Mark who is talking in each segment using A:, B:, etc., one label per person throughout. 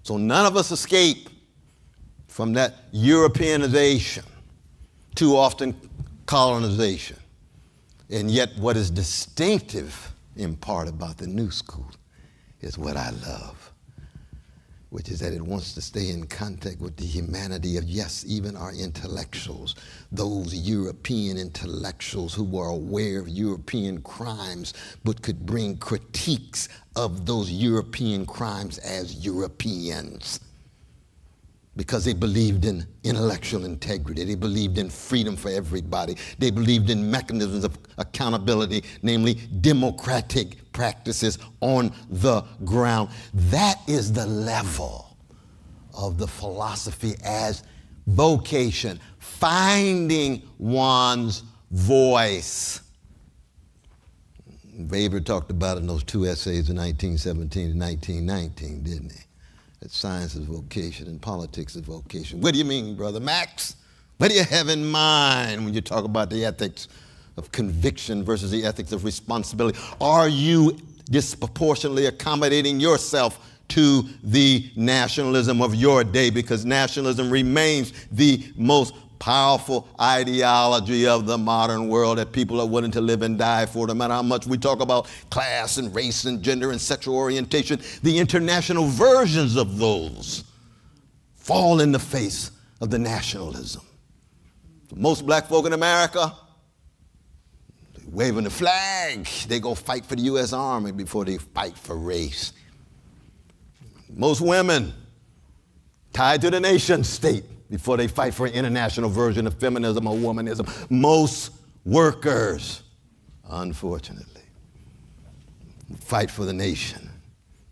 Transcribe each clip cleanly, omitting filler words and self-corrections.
A: So none of us escape from that Europeanization, too often colonization. And yet what is distinctive in part about the new school is what I love, which is that it wants to stay in contact with the humanity of, yes, even our intellectuals, those European intellectuals who were aware of European crimes but could bring critiques of those European crimes as Europeans, because they believed in intellectual integrity. They believed in freedom for everybody. They believed in mechanisms of accountability, namely democratic practices on the ground. That is the level of the philosophy as vocation, finding one's voice. Weber talked about it in those two essays in 1917 and 1919, didn't he? That science is vocation and politics is vocation. What do you mean, Brother Max? What do you have in mind when you talk about the ethics of conviction versus the ethics of responsibility? Are you disproportionately accommodating yourself to the nationalism of your day? Because nationalism remains the most powerful ideology of the modern world that people are willing to live and die for, no matter how much we talk about class and race and gender and sexual orientation. The international versions of those fall in the face of the nationalism. Most black folk in America, waving the flag, they go fight for the U.S. Army before they fight for race. Most women tied to the nation state before they fight for an international version of feminism or womanism. Most workers, unfortunately, fight for the nation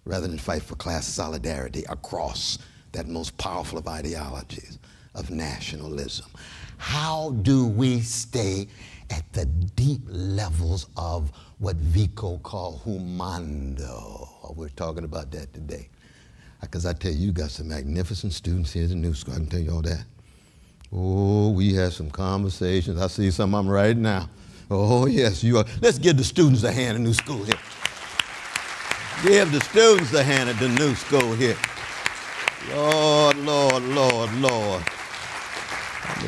A: rather than fight for class solidarity across that most powerful of ideologies of nationalism. How do we stay at the deep levels of what Vico called humando? We're talking about that today. Because I tell you, you got some magnificent students here at the New School. I can tell you all that. Oh, we had some conversations. I see some of them right now. Oh, yes, you are. Let's give the students a hand at New School here. Give the students a hand at the New School here. Lord, Lord, Lord, Lord.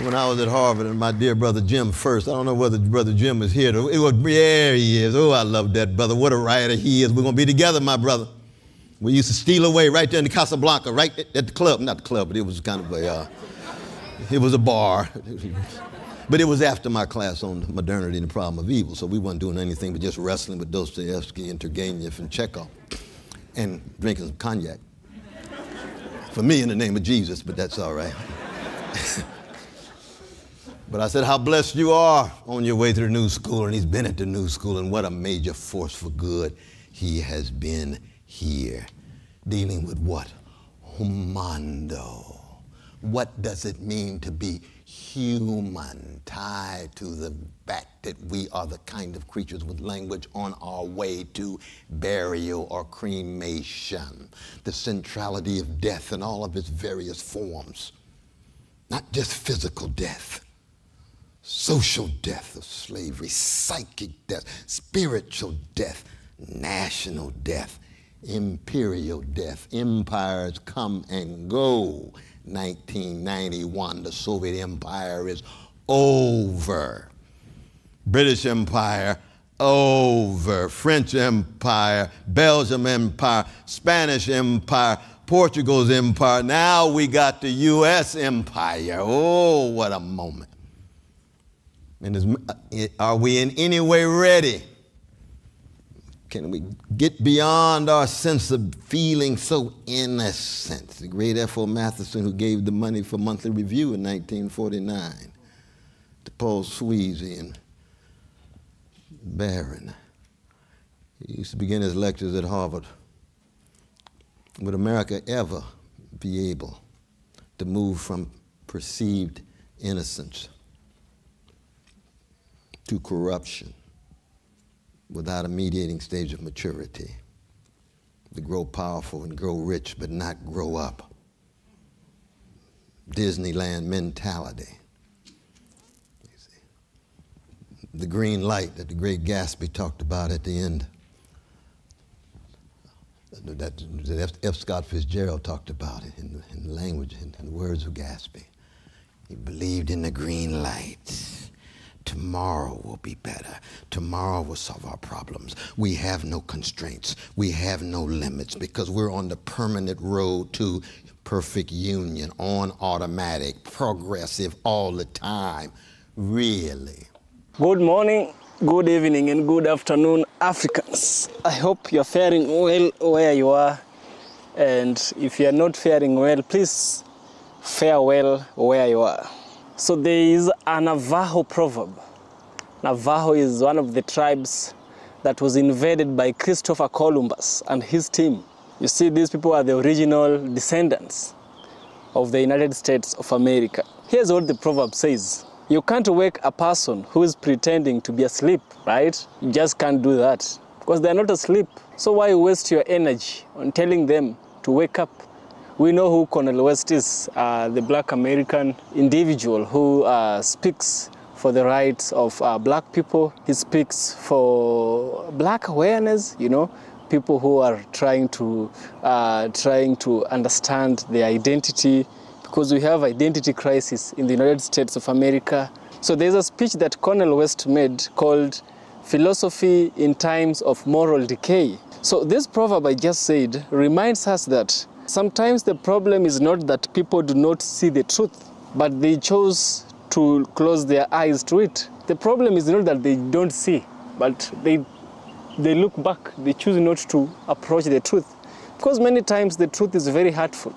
A: When I was at Harvard and my dear brother Jim First, I don't know whether brother Jim is here. There he is. Oh, I love that brother. What a writer he is. We're going to be together, my brother. We used to steal away right there in the Casablanca, right at the club. Not the club, but it was kind of a, it was a bar. But it was after my class on modernity and the problem of evil, so we weren't doing anything but just wrestling with Dostoevsky and Turgenev and Chekhov and drinking some cognac. For me, in the name of Jesus, but that's all right. But I said, how blessed you are on your way to the New School, and he's been at the New School, and what a major force for good he has been here. Dealing with what? Humando. What does it mean to be human, tied to the fact that we are the kind of creatures with language on our way to burial or cremation, the centrality of death in all of its various forms, not just physical death, social death of slavery, psychic death, spiritual death, national death, imperial death. Empires come and go. 1991, the Soviet Empire is over. British Empire, over. French Empire, Belgium Empire, Spanish Empire, Portugal's Empire. Now we got the U.S. Empire. Oh, what a moment. And are we in any way ready? Can we get beyond our sense of feeling so innocent? The great F.O. Matheson, who gave the money for Monthly Review in 1949 to Paul Sweezy and Barron. He used to begin his lectures at Harvard. Would America ever be able to move from perceived innocence to corruption without a mediating stage of maturity, to grow powerful and grow rich but not grow up? Disneyland mentality. You see. The green light that the great Gatsby talked about at the end That F. Scott Fitzgerald talked about it in the language, in the words of Gatsby. He believed in the green light. Tomorrow will be better. Tomorrow will solve our problems. We have no constraints. We have no limits because we're on the permanent road to perfect union, on automatic, progressive all the time. Really.
B: Good morning, good evening, and good afternoon, Africans. I hope you're faring well where you are. And if you're not faring well, please fare well where you are. So there is a Navajo proverb. Navajo is one of the tribes that was invaded by Christopher Columbus and his team. You see, these people are the original descendants of the United States of America. Here's what the proverb says. You can't wake a person who is pretending to be asleep, right? You just can't do that because they're not asleep. So why waste your energy on telling them to wake up? We know who Cornel West is, the black American individual who speaks for the rights of black people. He speaks for black awareness, you know, people who are trying to understand their identity, because we have identity crisis in the United States of America. So there's a speech that Cornel West made called Philosophy in Times of Moral Decay. So this proverb I just said reminds us that sometimes the problem is not that people do not see the truth, but they chose to close their eyes to it. The problem is not that they don't see, but they look back. They choose not to approach the truth. Because many times the truth is very hurtful,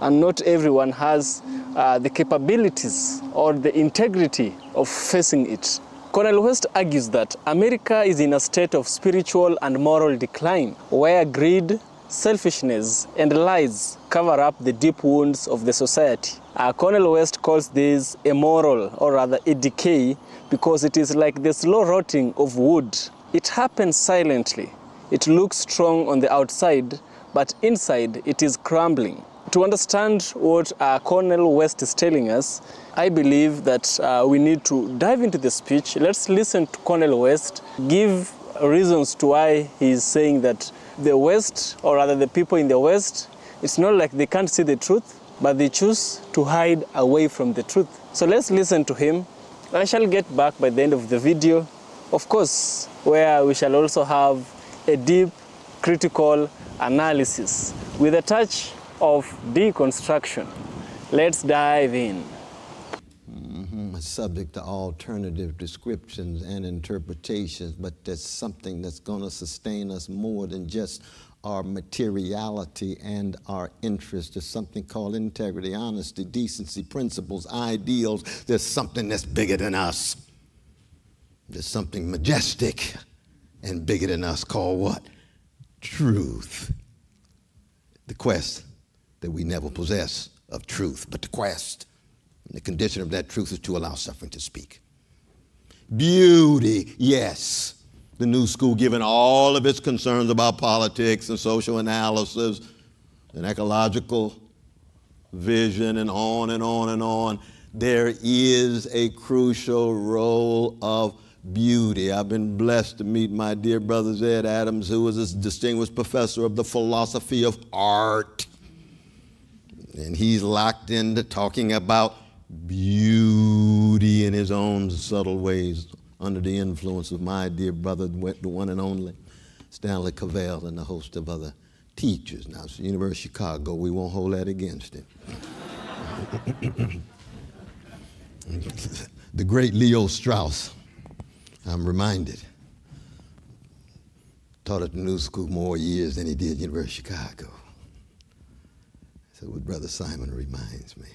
B: and not everyone has the capabilities or the integrity of facing it. Cornel West argues that America is in a state of spiritual and moral decline, where greed, selfishness, and lies cover up the deep wounds of the society. Cornel West calls this a moral, or rather a decay, because it is like the slow rotting of wood. It happens silently. It looks strong on the outside, but inside it is crumbling. To understand what Cornel West is telling us, I believe that we need to dive into the speech. Let's listen to Cornel West give reasons to why he is saying that the West, or rather the people in the West, it's not like they can't see the truth, but they choose to hide away from the truth. So let's listen to him. I shall get back by the end of the video, of course, where we shall also have a deep, critical analysis with a touch of deconstruction. Let's dive in.
A: Subject to alternative descriptions and interpretations, but there's something that's going to sustain us more than just our materiality and our interest. There's something called integrity, honesty, decency, principles, ideals. There's something that's bigger than us. There's something majestic and bigger than us called what? Truth. The quest that we never possess of truth, but the quest. And the condition of that truth is to allow suffering to speak. Beauty, yes. The new school, given all of its concerns about politics and social analysis and ecological vision and on and on and on, there is a crucial role of beauty. I've been blessed to meet my dear brother Ed Adams, who is a distinguished professor of the philosophy of art. And he's locked into talking about beauty in his own subtle ways under the influence of my dear brother, the one and only Stanley Cavell, and a host of other teachers. Now, it's the University of Chicago. We won't hold that against him. The great Leo Strauss, I'm reminded, taught at the New School more years than he did at the University of Chicago. So what Brother Simon reminds me.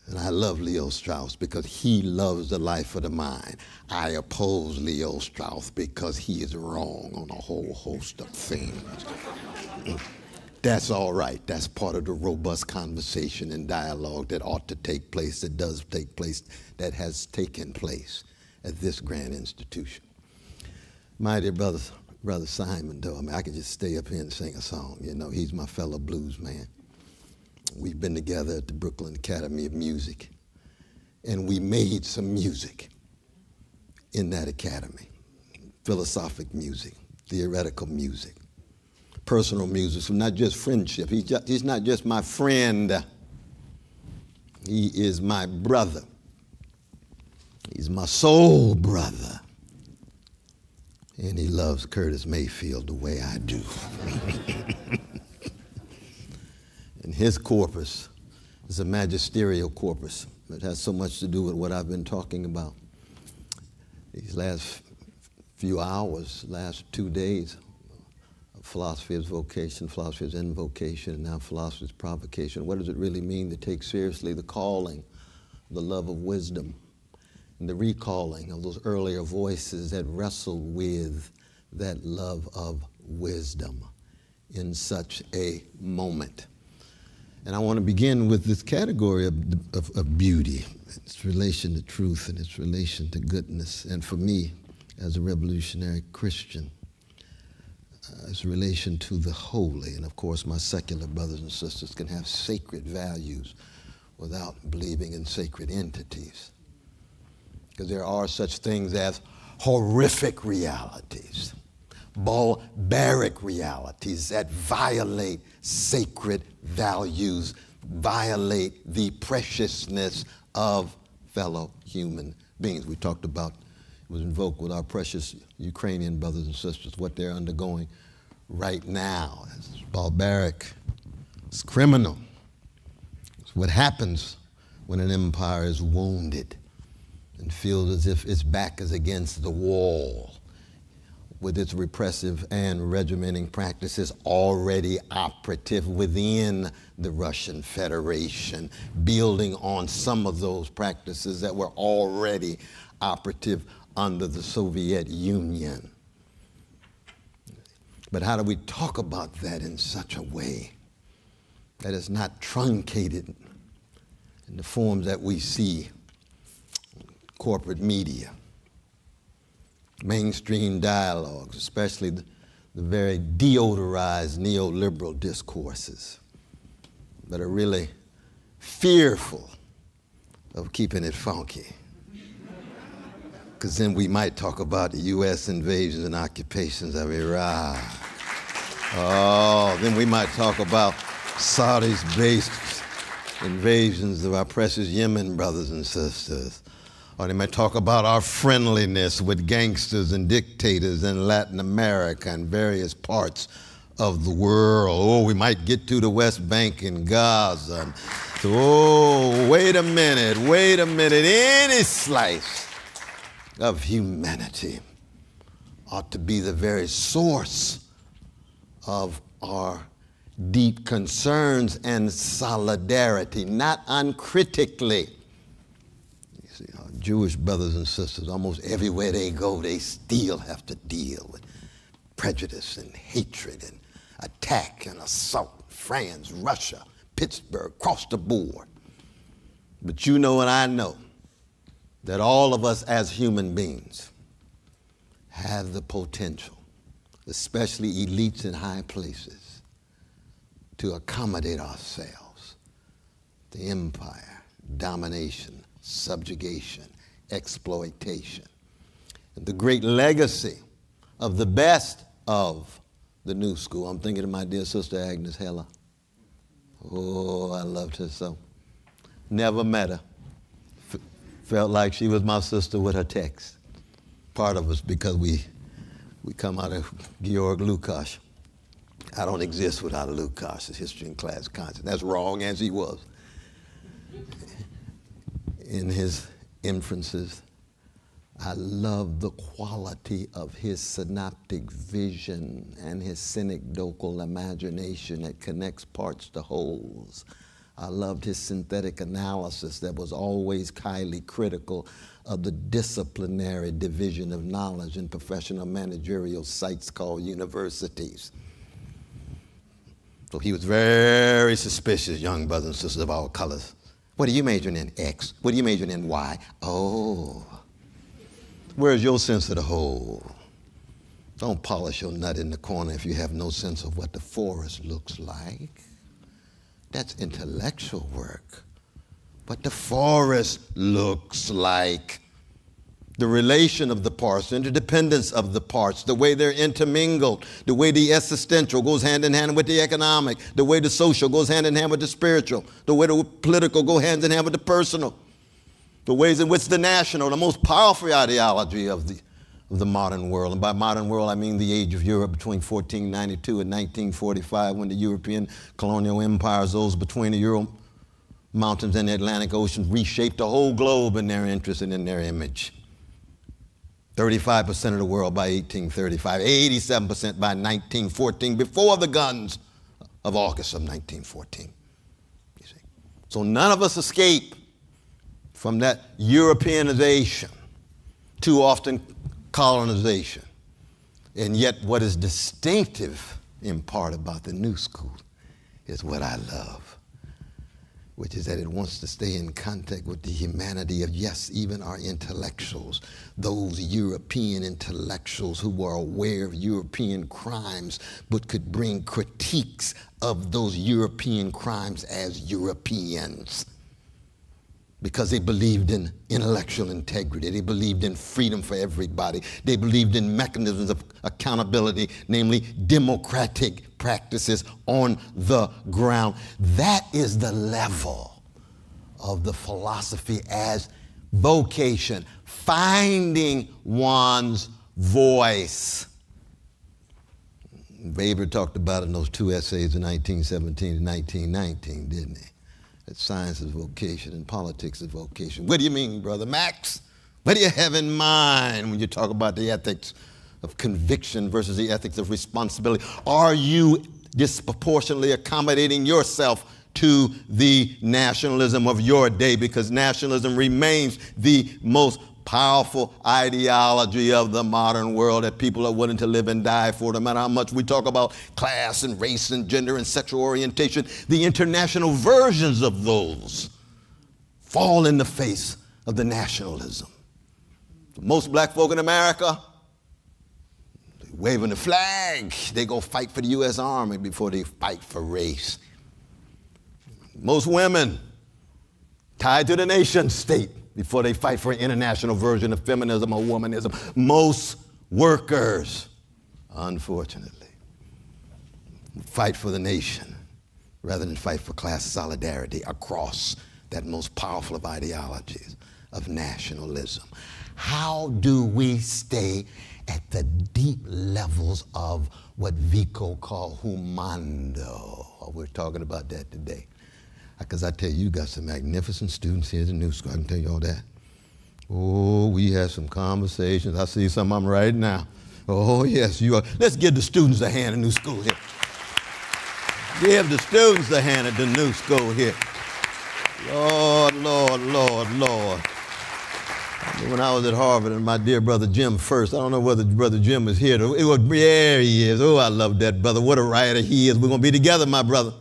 A: And I love Leo Strauss because he loves the life of the mind. I oppose Leo Strauss because he is wrong on a whole host of things. That's all right. That's part of the robust conversation and dialogue that ought to take place, that does take place, that has taken place at this grand institution. My dear brother Simon, though, I mean, I could just stay up here and sing a song. You know, he's my fellow blues man. We've been together at the Brooklyn Academy of Music, and we made some music in that academy. Philosophic music, theoretical music. personal music, so not just friendship. He's not just my friend. He is my brother. He's my soul brother. And he loves Curtis Mayfield the way I do. And his corpus is a magisterial corpus that has so much to do with what I've been talking about these last few hours, last 2 days. Philosophy is vocation, philosophy is invocation, and now philosophy is provocation. What does it really mean to take seriously the calling, the love of wisdom, and the recalling of those earlier voices that wrestled with that love of wisdom in such a moment? And I want to begin with this category of beauty, its relation to truth and its relation to goodness. And for me, as a revolutionary Christian, its relation to the holy. And of course, my secular brothers and sisters can have sacred values without believing in sacred entities. Because there are such things as horrific realities, barbaric realities that violate sacred values, violate the preciousness of fellow human beings. We talked about, it was invoked with our precious Ukrainian brothers and sisters, what they're undergoing right now. It's barbaric, it's criminal. It's what happens when an empire is wounded and feels as if its back is against the wall with its repressive and regimenting practices already operative within the Russian Federation, building on some of those practices that were already operative under the Soviet Union. But how do we talk about that in such a way that is not truncated in the forms that we see corporate media, mainstream dialogues, especially the very deodorized neoliberal discourses that are really fearful of keeping it funky? Because then we might talk about the U.S. invasions and occupations of Iraq. Oh, then we might talk about Saudi's based invasions of our precious Yemen brothers and sisters. Or they might talk about our friendliness with gangsters and dictators in Latin America and various parts of the world. Oh, we might get to the West Bank and Gaza. Oh, wait a minute. Any slice of humanity ought to be the very source of our deep concerns and solidarity, not uncritically. You see, our Jewish brothers and sisters, almost everywhere they go, they still have to deal with prejudice and hatred and attack and assault. France, Russia, Pittsburgh, across the board. But you know and I know that all of us as human beings have the potential, especially elites in high places, to accommodate ourselves to empire, domination, subjugation, exploitation. And the great legacy of the best of the new school, I'm thinking of my dear sister Agnes Heller. Oh, I loved her so. Never met her. Felt like she was my sister with her text. Part of us because we come out of Georg Lukács. I don't exist without a Lukács, his history and class concept. That's wrong as he was. In his inferences, I love the quality of his synoptic vision and his synecdochal imagination that connects parts to wholes. I loved his synthetic analysis that was always highly critical of the disciplinary division of knowledge in professional managerial sites called universities. So he was very suspicious, young brothers and sisters of all colors. What are you majoring in? X. What are you majoring in? Y. Oh. Where's your sense of the whole? Don't polish your nut in the corner if you have no sense of what the forest looks like. That's intellectual work. What the forest looks like. the relation of the parts, the interdependence of the parts, the way they're intermingled, the way the existential goes hand in hand with the economic, the way the social goes hand in hand with the spiritual, the way the political goes hand in hand with the personal, the ways in which the national, the most powerful ideology of the modern world, and by modern world I mean the age of Europe between 1492 and 1945, when the European colonial empires, those between the Ural Mountains and the Atlantic Ocean, reshaped the whole globe in their interest and in their image. 35% of the world by 1835, 87% by 1914, before the guns of August of 1914. You see? So none of us escape from that Europeanization, too often colonization. And yet what is distinctive in part about the new school is what I love, which is that it wants to stay in contact with the humanity of, yes, even our intellectuals, those European intellectuals who were aware of European crimes, but could bring critiques of those European crimes as Europeans, because they believed in intellectual integrity. They believed in freedom for everybody. They believed in mechanisms of accountability, namely democratic practices on the ground. That is the level of the philosophy as vocation, finding one's voice. Weber talked about it in those two essays in 1917 and 1919, didn't he? That science is vocation and politics is vocation. What do you mean, Brother Max? What do you have in mind when you talk about the ethics of conviction versus the ethics of responsibility? Are you disproportionately accommodating yourself to the nationalism of your day? Because nationalism remains the most powerful ideology of the modern world that people are willing to live and die for, no matter how much we talk about class and race and gender and sexual orientation. The international versions of those fall in the face of the nationalism. Most black folk in America, they waving the flag, they go fight for the U.S. Army before they fight for race. Most women tied to the nation state before they fight for an international version of feminism or womanism. Most workers, unfortunately, fight for the nation rather than fight for class solidarity across that most powerful of ideologies of nationalism. How do we stay at the deep levels of what Vico called humando? We're talking about that today. Because I tell you, you got some magnificent students here at the new school. I can tell you all that. Oh, we had some conversations. I see some of them right now. Oh, yes, you are. Let's give the students a hand in the new school here. Give the students a hand at the new school here. Lord, Lord, Lord, Lord. When I was at Harvard and my dear brother Jim First, I don't know whether brother Jim is here. There he is. Oh, I love that brother. What a writer he is. We're going to be together, my brother.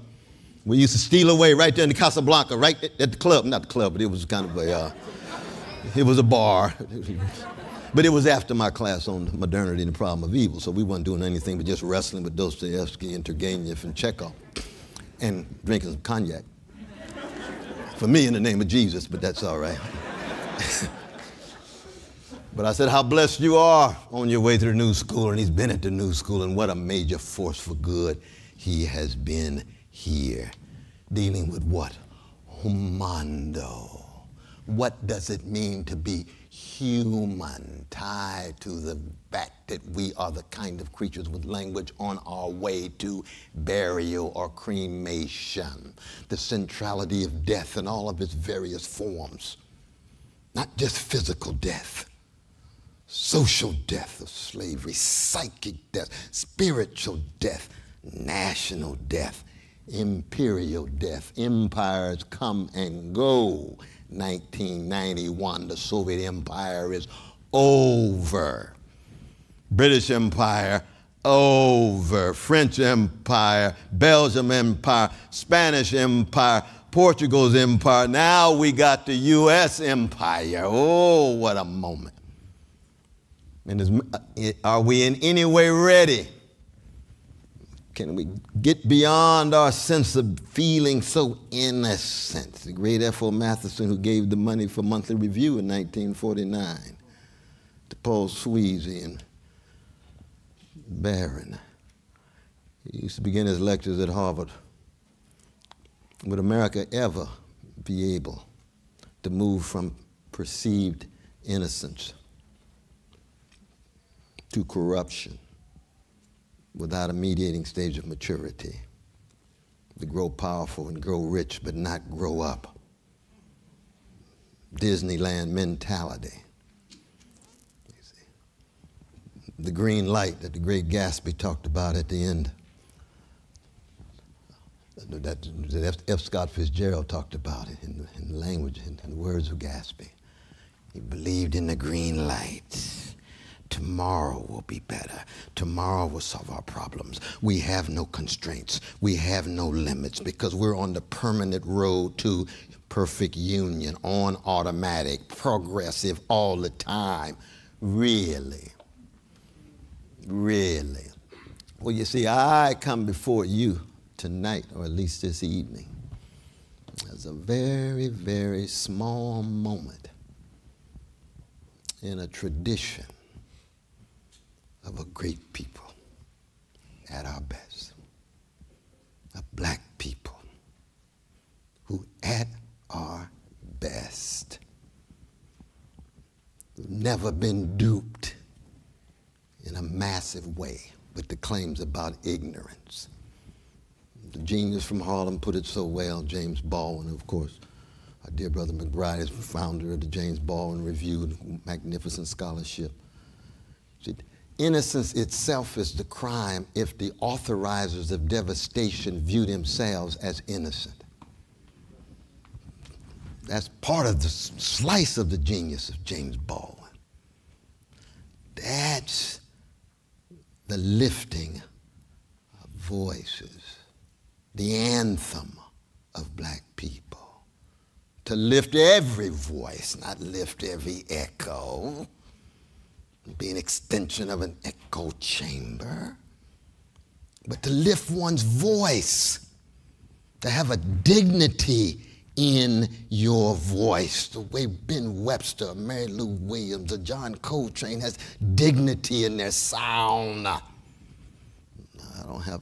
A: We used to steal away right there in the Casablanca, right at the club. Not the club, but it was kind of a, it was a bar. But it was after my class on modernity and the problem of evil, so we weren't doing anything but just wrestling with Dostoevsky and Turgenev and Chekhov and drinking some cognac. For me, in the name of Jesus, but that's all right. But I said, how blessed you are on your way to the new school, and he's been at the new school, and what a major force for good he has been here, dealing with what? Humando. What does it mean to be human, tied to the fact that we are the kind of creatures with language on our way to burial or cremation, the centrality of death in all of its various forms, not just physical death, social death of slavery, psychic death, spiritual death, national death, imperial death. Empires come and go. 1991, the Soviet Empire is over. British Empire, over. French Empire, Belgium Empire, Spanish Empire, Portugal's Empire. Now we got the U.S. Empire. Oh, what a moment. And are we in any way ready? Can we get beyond our sense of feeling so innocent? The great F.O. Matheson, who gave the money for Monthly Review in 1949, Paul Sweezy and Barron. He used to begin his lectures at Harvard. Would America ever be able to move from perceived innocence to corruption without a mediating stage of maturity, to grow powerful and grow rich but not grow up? Disneyland mentality. You see. The green light that the great Gatsby talked about at the end, that F. Scott Fitzgerald talked about it in the language, in the words of Gatsby. He believed in the green light. Tomorrow will be better. Tomorrow will solve our problems. We have no constraints. We have no limits because we're on the permanent road to perfect union, on automatic, progressive all the time. Really? Really? Well, you see, I come before you tonight, or at least this evening, as a very, very small moment in a tradition of a great people at our best, a black people who at our best have never been duped in a massive way with the claims about ignorance. The genius from Harlem put it so well, James Baldwin, of course. Our dear brother McBride is founder of the James Baldwin Review, magnificent scholarship. Innocence itself is the crime if the authorizers of devastation view themselves as innocent. That's part of the slice of the genius of James Baldwin. That's the lifting of voices, the anthem of black people. To lift every voice, not lift every echo. Be an extension of an echo chamber. But to lift one's voice, to have a dignity in your voice, the way Ben Webster, Mary Lou Williams, or John Coltrane has dignity in their sound. I don't have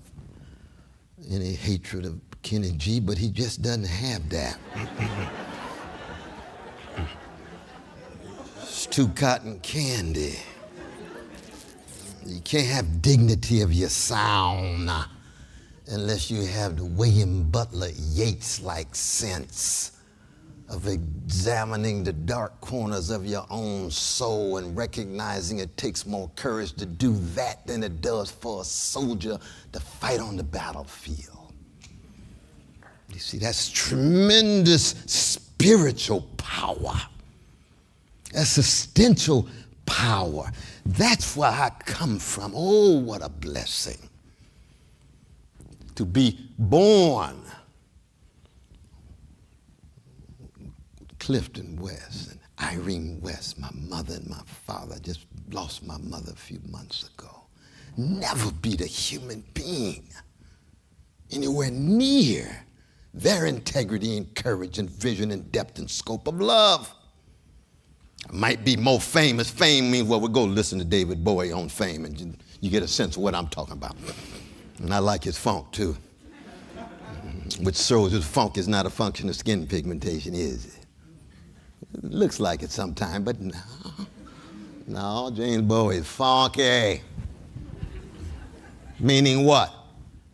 A: any hatred of Kenny G, but he just doesn't have that. It's too cotton candy. You can't have dignity of your sound unless you have the William Butler Yeats-like sense of examining the dark corners of your own soul and recognizing it takes more courage to do that than it does for a soldier to fight on the battlefield. You see, that's tremendous spiritual power. That's essential power. That's where I come from. Oh, what a blessing to be born Clifton West and Irene West, my mother and my father. I just lost my mother a few months ago. Never beat a human being anywhere near their integrity and courage and vision and depth and scope of love. I might be more famous. Fame means, well, we'll go listen to David Bowie on Fame and you get a sense of what I'm talking about. And I like his funk too, which shows that funk is not a function of skin pigmentation, is it? It looks like it sometimes, but no. No, James Bowie is funky. Meaning what?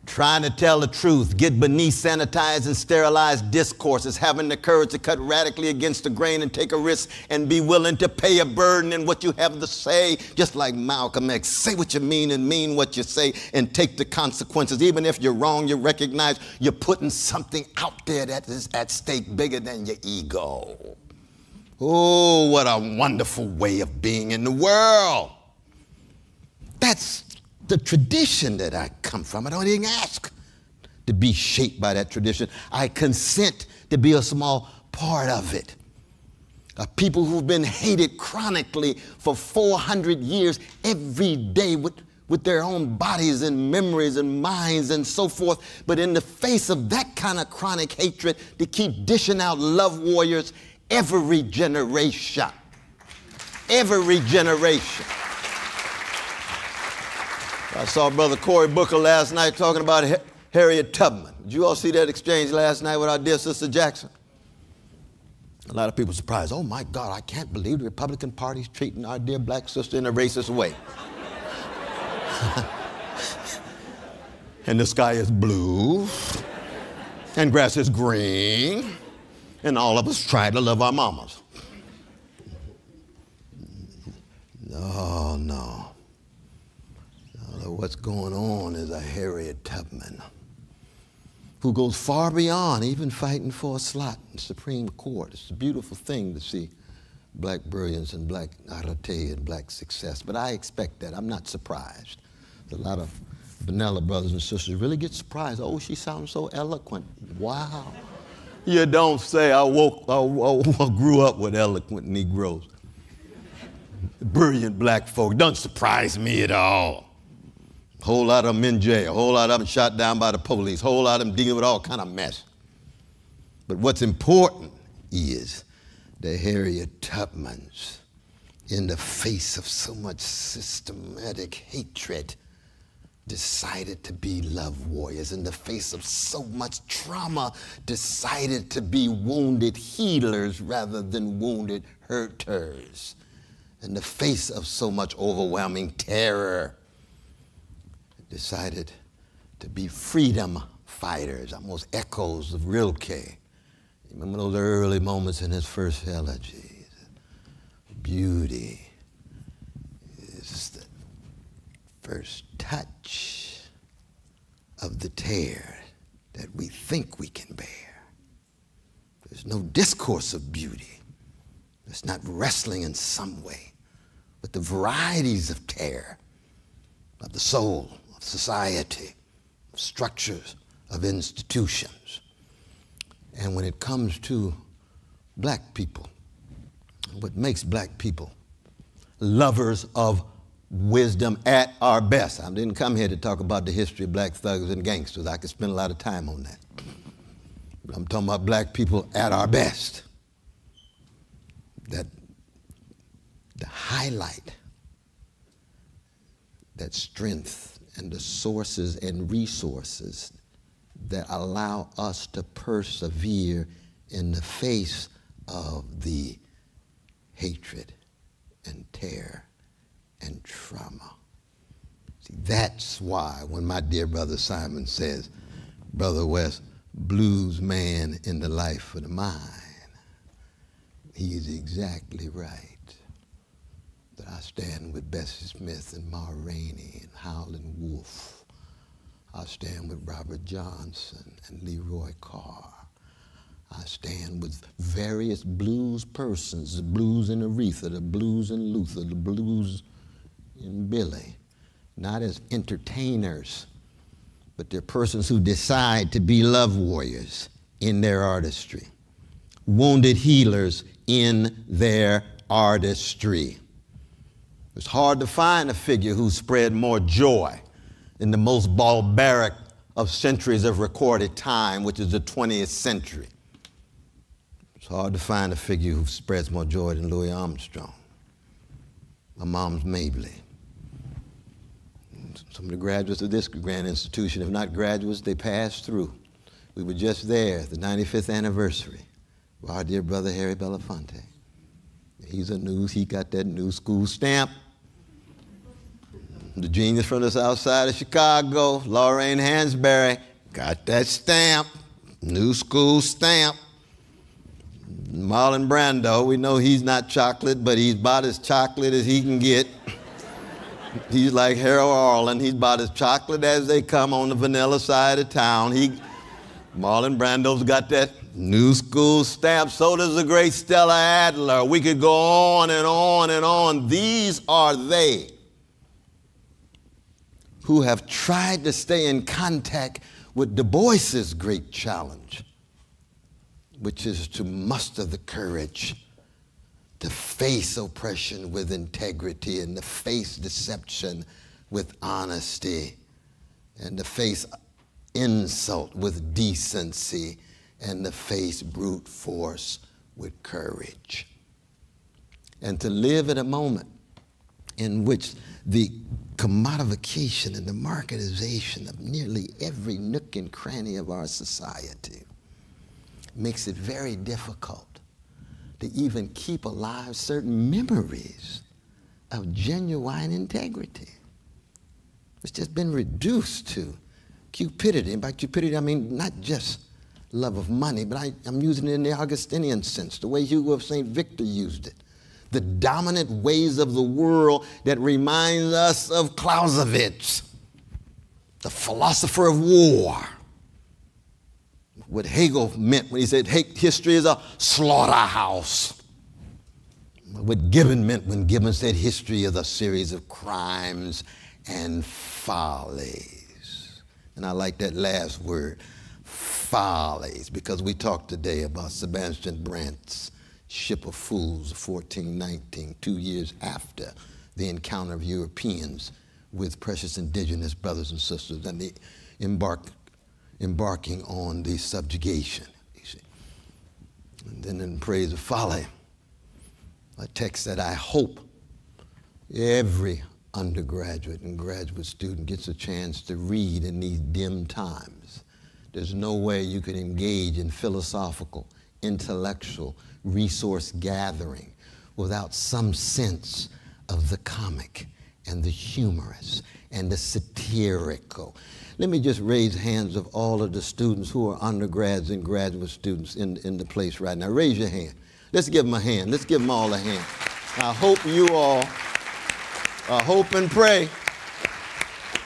A: Trying to tell the truth, get beneath sanitized and sterilized discourses, having the courage to cut radically against the grain and take a risk and be willing to pay a burden in what you have to say, just like Malcolm X. Say what you mean and mean what you say and take the consequences. Even if you're wrong, you recognize you're putting something out there that is at stake bigger than your ego. Oh, what a wonderful way of being in the world. That's the tradition that I come from. I don't even ask to be shaped by that tradition. I consent to be a small part of it. People who've been hated chronically for 400 years every day with their own bodies and memories and minds and so forth. But in the face of that kind of chronic hatred, they keep dishing out love warriors every generation. every generation. I saw Brother Cory Booker last night talking about Harriet Tubman. Did you all see that exchange last night with our dear Sister Jackson? A lot of people surprised. Oh my God, I can't believe the Republican Party's treating our dear black sister in a racist way. And the sky is blue, and grass is green, and all of us try to love our mamas. No, no. What's going on is a Harriet Tubman who goes far beyond even fighting for a slot in the Supreme Court. It's a beautiful thing to see black brilliance and black arte and black success, but I expect that. I'm not surprised. A lot of vanilla brothers and sisters really get surprised. Oh, she sounds so eloquent. Wow. You don't say. I grew up with eloquent Negroes. Brilliant black folk. Doesn't surprise me at all. A whole lot of them in jail. A whole lot of them shot down by the police. A whole lot of them dealing with all kind of mess. But what's important is the Harriet Tubmans, in the face of so much systematic hatred, decided to be love warriors. In the face of so much trauma, decided to be wounded healers rather than wounded hurters. In the face of so much overwhelming terror, decided to be freedom fighters, almost echoes of Rilke. Remember those early moments in his first elegy? Beauty is the first touch of the tear that we think we can bear. There's no discourse of beauty. It's not wrestling in some way with the varieties of terror of the soul, of society, of structures, of institutions. And when it comes to black people, what makes black people lovers of wisdom at our best. I didn't come here to talk about the history of black thugs and gangsters. I could spend a lot of time on that. But I'm talking about black people at our best. That the highlight, that strength and the sources and resources that allow us to persevere in the face of the hatred and terror and trauma. See, that's why when my dear brother Simon says, Brother West, blues man in the life of the mind, he is exactly right. That I stand with Bessie Smith and Ma Rainey and Howlin' Wolf. I stand with Robert Johnson and Leroy Carr. I stand with various blues persons, the blues in Aretha, the blues in Luther, the blues in Billy, not as entertainers, but they're persons who decide to be love warriors in their artistry, wounded healers in their artistry. It's hard to find a figure who spread more joy in the most barbaric of centuries of recorded time, which is the 20th century. It's hard to find a figure who spreads more joy than Louis Armstrong. My mom's Mabley. Some of the graduates of this grand institution, if not graduates, they passed through. We were just there at the 95th anniversary of our dear brother Harry Belafonte. He got that new school stamp. The genius from the south side of Chicago, Lorraine Hansberry, got that stamp, new school stamp. Marlon Brando, we know he's not chocolate, but he's about as chocolate as he can get. He's like Harold Arlen, he's about as chocolate as they come on the vanilla side of town. Marlon Brando's got that new school stamp. So does the great Stella Adler. We could go on and on and on. These are they who have tried to stay in contact with Du Bois's great challenge, which is to muster the courage to face oppression with integrity and to face deception with honesty and to face insult with decency and to face brute force with courage. and to live at a moment in which the commodification and the marketization of nearly every nook and cranny of our society makes it very difficult to even keep alive certain memories of genuine integrity. It's just been reduced to cupidity. And by cupidity, I mean not just love of money, but I'm using it in the Augustinian sense, the way Hugo of St. Victor used it. The dominant ways of the world that reminds us of Clausewitz, the philosopher of war. What Hegel meant when he said, hey, history is a slaughterhouse. What Gibbon meant when Gibbon said history is a series of crimes and follies. And I like that last word, follies, because we talked today about Sebastian Brandt's Ship of Fools, 1419, 2 years after the encounter of Europeans with precious indigenous brothers and sisters and the embarking on the subjugation, you see. And then in Praise of Folly, a text that I hope every undergraduate and graduate student gets a chance to read in these dim times. There's no way you can engage in philosophical, intellectual resource gathering without some sense of the comic and the humorous and the satirical. Let me just raise hands of all of the students who are undergrads and graduate students in the place right now. Raise your hand. Let's give them a hand. Let's give them all a hand. I hope you all, I hope and pray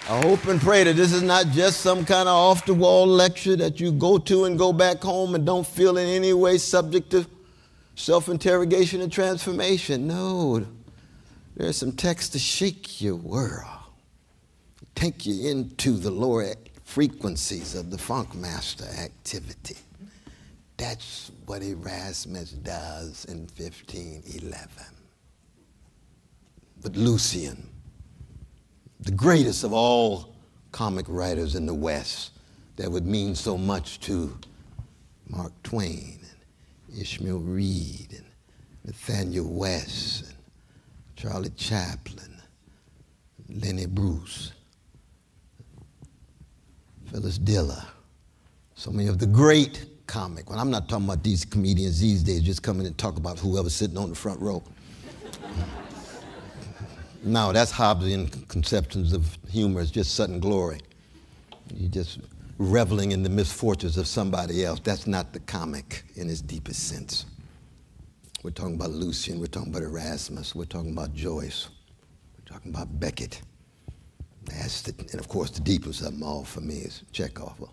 A: that this is not just some kind of off-the-wall lecture that you go to and go back home and don't feel in any way subject to self-interrogation and transformation. No, there's some text to shake your world, take you into the lower frequencies of the funk master activity. That's what Erasmus does in 1511. But Lucian, the greatest of all comic writers in the West that would mean so much to Mark Twain and Ishmael Reed and Nathaniel West and Charlie Chaplin, Lenny Bruce, Phyllis Diller, so many of the great comic. Well, I'm not talking about these comedians these days just coming and talk about whoever's sitting on the front row. No, that's Hobbesian conceptions of humor. It's just sudden glory. You're just reveling in the misfortunes of somebody else. That's not the comic in its deepest sense. We're talking about Lucian. We're talking about Erasmus. We're talking about Joyce. We're talking about Beckett. And of course, the deepest of them all for me is Chekhov,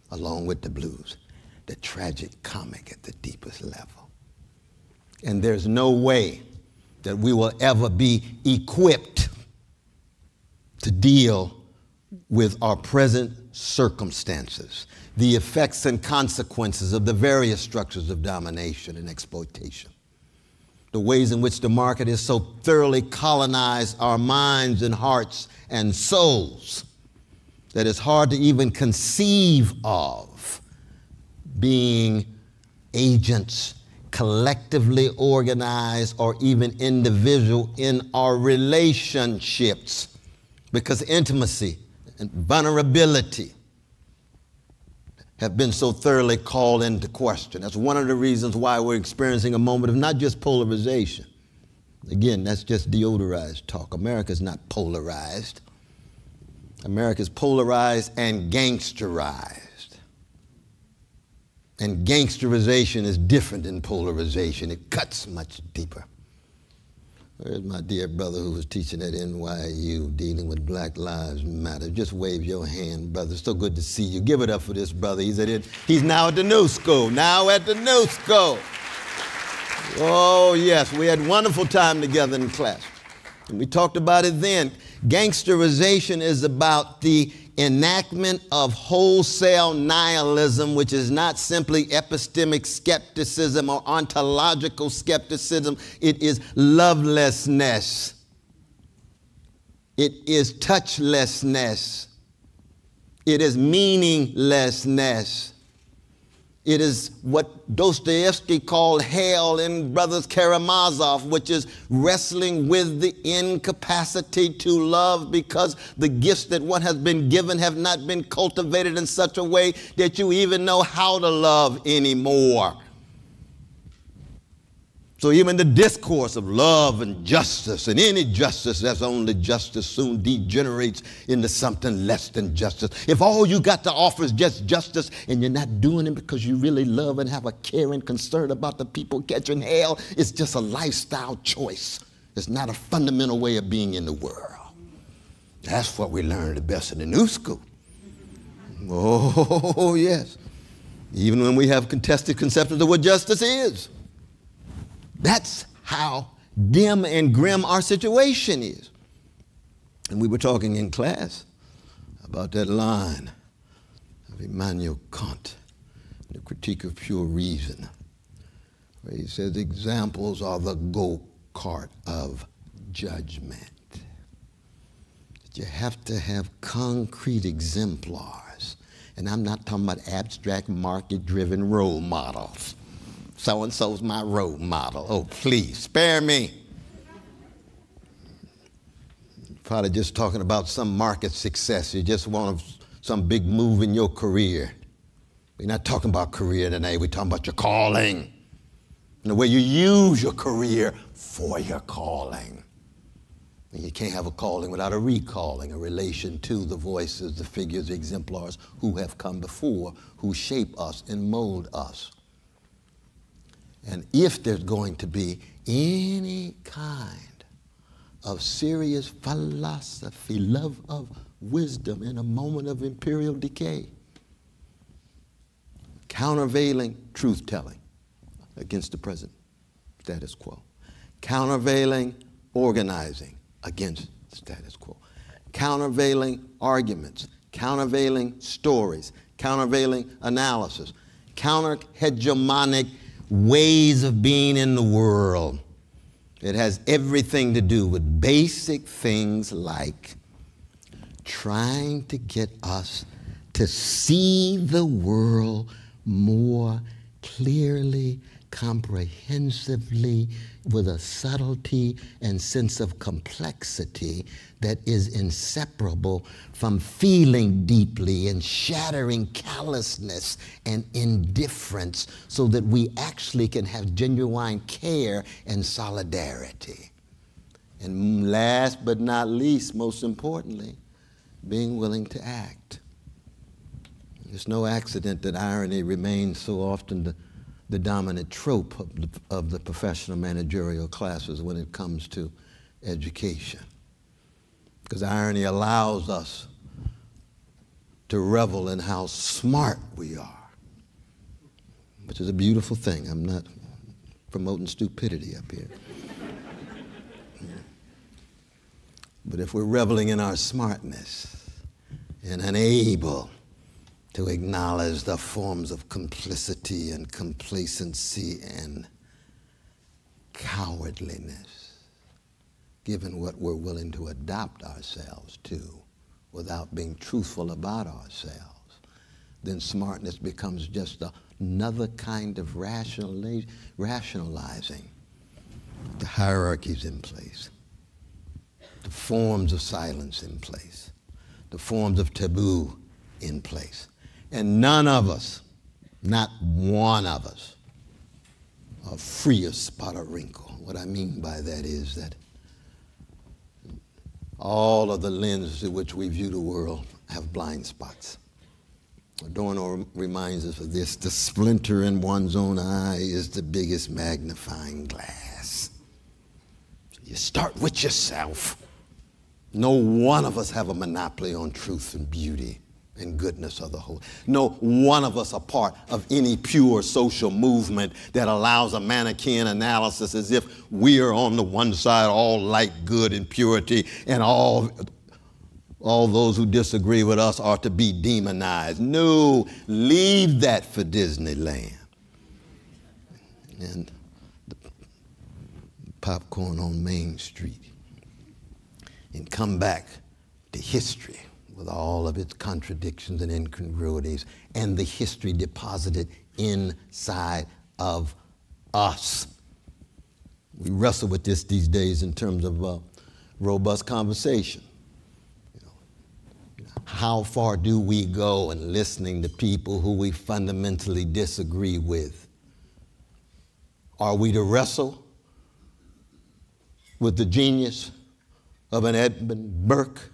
A: along with the blues, the tragic comic at the deepest level. And there's no way that we will ever be equipped to deal with our present circumstances, the effects and consequences of the various structures of domination and exploitation, the ways in which the market has so thoroughly colonized our minds and hearts and souls that it's hard to even conceive of being agents collectively organized or even individual in our relationships, because intimacy and vulnerability have been so thoroughly called into question. That's one of the reasons why we're experiencing a moment of not just polarization. Again, that's just deodorized talk. America's not polarized. America's polarized and gangsterized. And gangsterization is different than polarization. It cuts much deeper. Where's my dear brother who was teaching at NYU dealing with Black Lives Matter? Just wave your hand, brother. So good to see you. Give it up for this brother. He's now at the new school. Now at the new school. Oh, yes. We had a wonderful time together in class. And we talked about it then. Gangsterization is about the enactment of wholesale nihilism, which is not simply epistemic skepticism or ontological skepticism. It is lovelessness. It is touchlessness. It is meaninglessness. It is what Dostoevsky called hell in Brothers Karamazov, which is wrestling with the incapacity to love because the gifts that one has been given have not been cultivated in such a way that you even know how to love anymore. So even the discourse of love and justice, and any justice that's only justice, soon degenerates into something less than justice. If all you got to offer is just justice and you're not doing it because you really love and have a care and concern about the people catching hell, it's just a lifestyle choice. It's not a fundamental way of being in the world. That's what we learned the best in the new school. Oh, yes. Even when we have contested conceptions of what justice is. That's how dim and grim our situation is. And we were talking in class about that line of Immanuel Kant, the Critique of Pure Reason, where he says examples are the go-kart of judgment. That you have to have concrete exemplars. And I'm not talking about abstract market-driven role models. So-and-so's my role model. Oh, please, spare me. Probably just talking about some market success. You just want some big move in your career. We're not talking about career today. We're talking about your calling and the way you use your career for your calling. And you can't have a calling without a recalling, a relation to the voices, the figures, the exemplars who have come before, who shape us and mold us. And if there's going to be any kind of serious philosophy, love of wisdom in a moment of imperial decay, countervailing truth-telling against the present status quo, countervailing organizing against the status quo, countervailing arguments, countervailing stories, countervailing analysis, counter-hegemonic ways of being in the world. It has everything to do with basic things like trying to get us to see the world more clearly, comprehensively, with a subtlety and sense of complexity that is inseparable from feeling deeply and shattering callousness and indifference so that we actually can have genuine care and solidarity. And last but not least, most importantly, being willing to act. It's no accident that irony remains so often the dominant trope of the professional managerial classes when it comes to education. Because irony allows us to revel in how smart we are, which is a beautiful thing. I'm not promoting stupidity up here. But if we're reveling in our smartness and unable to acknowledge the forms of complicity and complacency and cowardliness, given what we're willing to adopt ourselves to without being truthful about ourselves, then smartness becomes just another kind of rationalizing the hierarchies in place, the forms of silence in place, the forms of taboo in place. And none of us, not one of us, are free of spot or wrinkle. What I mean by that is that all of the lenses through which we view the world have blind spots. Adorno reminds us of this: the splinter in one's own eye is the biggest magnifying glass. So you start with yourself. No one of us have a monopoly on truth and beauty and goodness of the whole. No one of us are part of any pure social movement that allows a Manichaean analysis as if we are on the one side, all light, good, and purity, and all those who disagree with us are to be demonized. No, leave that for Disneyland. And the popcorn on Main Street. And come back to history with all of its contradictions and incongruities, and the history deposited inside of us. We wrestle with this these days in terms of robust conversation. How far do we go in listening to people who we fundamentally disagree with? Are we to wrestle with the genius of an Edmund Burke,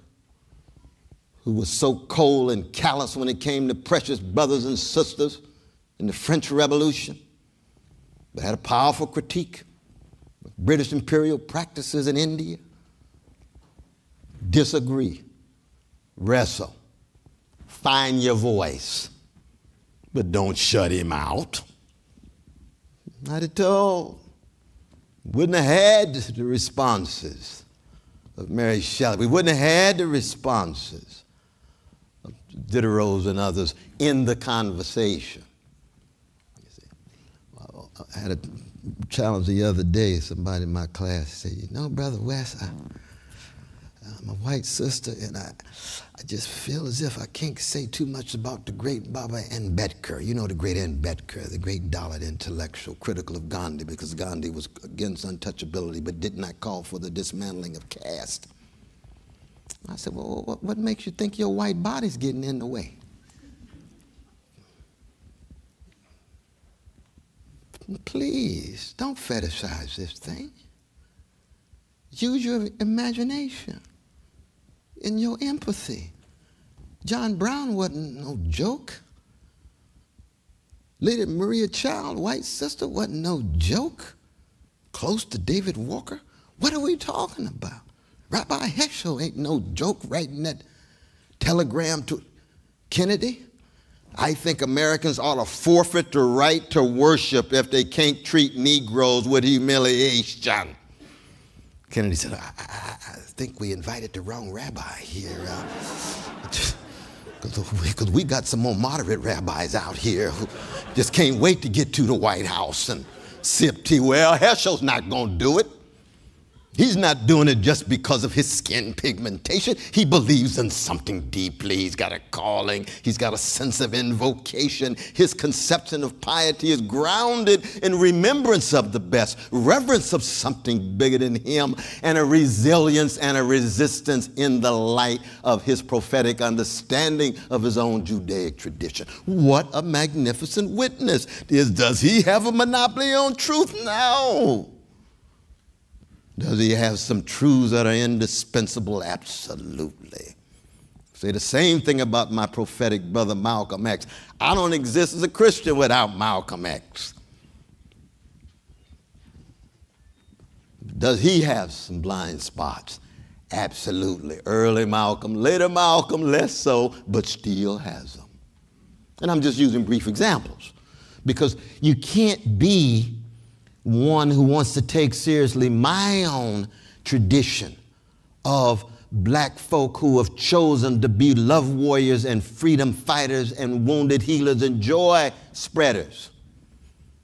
A: who was so cold and callous when it came to precious brothers and sisters in the French Revolution, but had a powerful critique of British imperial practices in India? Disagree, wrestle, find your voice, but don't shut him out. Not at all. Wouldn't have had the responses of Mary Shelley. We wouldn't have had the responses of Diderot and others in the conversation. I had a challenge the other day. Somebody in my class said, "You know, Brother West, I'm a white sister, and I just feel as if I can't say too much about the great Baba Ambedkar. You know, the great Ambedkar, the great Dalit intellectual, critical of Gandhi, because Gandhi was against untouchability but did not call for the dismantling of caste." I said, "Well, what makes you think your white body's getting in the way?" Please, don't fetishize this thing. Use your imagination and your empathy. John Brown wasn't no joke. Lady Maria Child, white sister, wasn't no joke. Close to David Walker. What are we talking about? Rabbi Heschel ain't no joke writing that telegram to Kennedy. "I think Americans ought to forfeit the right to worship if they can't treat Negroes with humiliation." Kennedy said, I think we invited the wrong rabbi here. Because we got some more moderate rabbis out here who just can't wait to get to the White House and sip tea. Well, Heschel's not going to do it. He's not doing it just because of his skin pigmentation. He believes in something deeply. He's got a calling. He's got a sense of invocation. His conception of piety is grounded in remembrance of the best, reverence of something bigger than him, and a resilience and a resistance in the light of his prophetic understanding of his own Judaic tradition. What a magnificent witness. Does he have a monopoly on truth? No. Does he have some truths that are indispensable? Absolutely. Say the same thing about my prophetic brother Malcolm X. I don't exist as a Christian without Malcolm X. Does he have some blind spots? Absolutely. Early Malcolm, later Malcolm, less so, but still has them. And I'm just using brief examples because you can't be one who wants to take seriously my own tradition of black folk who have chosen to be love warriors and freedom fighters and wounded healers and joy spreaders.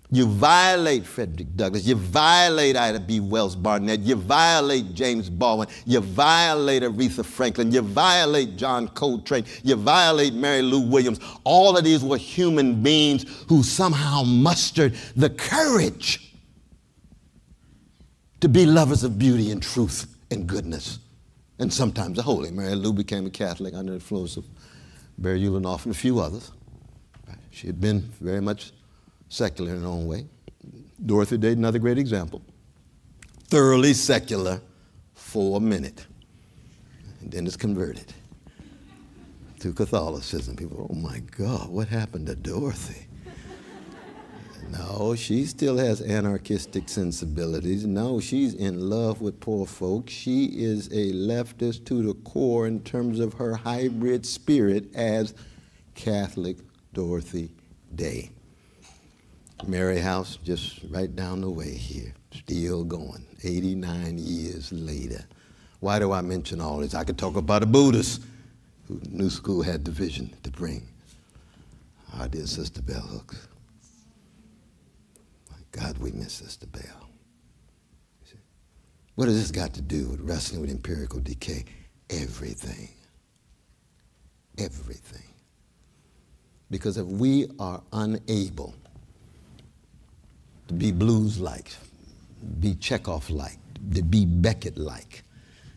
A: You violate Frederick Douglass, you violate Ida B. Wells Barnett, you violate James Baldwin, you violate Aretha Franklin, you violate John Coltrane, you violate Mary Lou Williams. All of these were human beings who somehow mustered the courage to be lovers of beauty and truth and goodness, and sometimes a holy. Mary Lou became a Catholic under the influence of Barry Ulanoff and a few others. She had been very much secular in her own way. Dorothy Day, another great example. Thoroughly secular for a minute, and then is converted to Catholicism. People, oh my God, what happened to Dorothy? No, she still has anarchistic sensibilities. No, she's in love with poor folks. She is a leftist to the core in terms of her hybrid spirit as Catholic Dorothy Day. Mary House, just right down the way here, still going, 89 years later. Why do I mention all this? I could talk about a Buddhist who New School had the vision to bring. Our dear Sister Bell Hooks. God, we miss Sister Bell. What has this got to do with wrestling with empirical decay? Everything. Everything. Because if we are unable to be blues-like, be Chekhov-like, to be Beckett-like,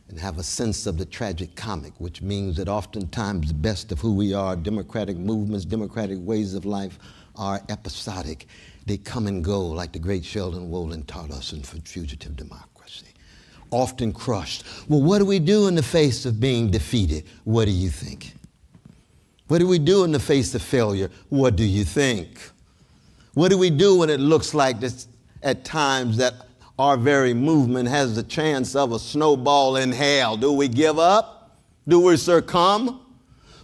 A: and have a sense of the tragic comic, which means that oftentimes the best of who we are, democratic movements, democratic ways of life, are episodic. They come and go, like the great Sheldon Wolin taught us in Fugitive Democracy. Often crushed. Well, what do we do in the face of being defeated? What do you think? What do we do in the face of failure? What do you think? What do we do when it looks like this, at times that our very movement has the chance of a snowball in hell? Do we give up? Do we succumb?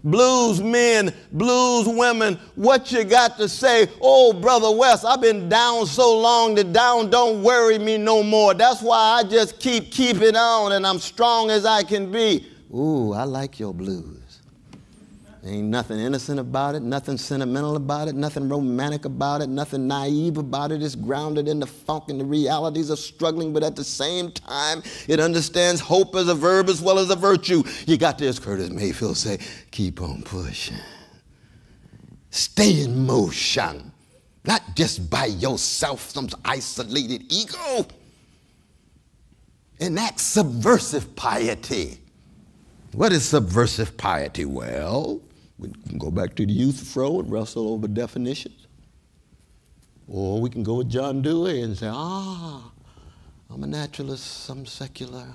A: Blues men, blues women, what you got to say? Oh, Brother West, I've been down so long, the down don't worry me no more. That's why I just keep it on and I'm strong as I can be. Ooh, I like your blues. Ain't nothing innocent about it, nothing sentimental about it, nothing romantic about it, nothing naive about it. It's grounded in the funk and the realities of struggling, but at the same time, it understands hope as a verb as well as a virtue. You got this, Curtis Mayfield say, keep on pushing. Stay in motion, not just by yourself, some isolated ego. Enact subversive piety. What is subversive piety? Well, we can go back to the youth fro and wrestle over definitions. Or we can go with John Dewey and say, I'm a naturalist, I'm secular.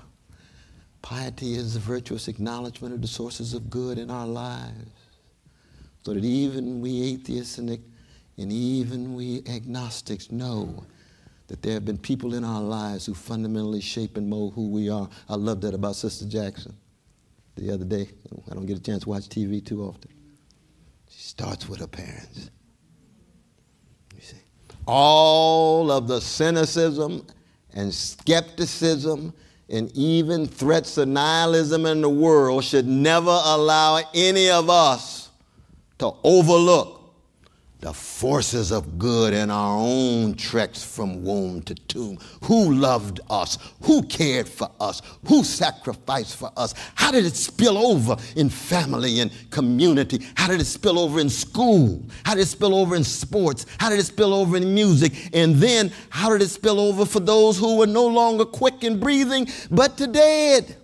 A: Piety is the virtuous acknowledgement of the sources of good in our lives. So that even we atheists and even we agnostics know that there have been people in our lives who fundamentally shape and mold who we are. I love that about Sister Jackson. The other day, I don't get a chance to watch TV too often. She starts with her parents. You see, all of the cynicism and skepticism and even threats of nihilism in the world should never allow any of us to overlook the forces of good in our own treks from womb to tomb. Who loved us? Who cared for us? Who sacrificed for us? How did it spill over in family and community? How did it spill over in school? How did it spill over in sports? How did it spill over in music? And then how did it spill over for those who were no longer quick and breathing, but to dead?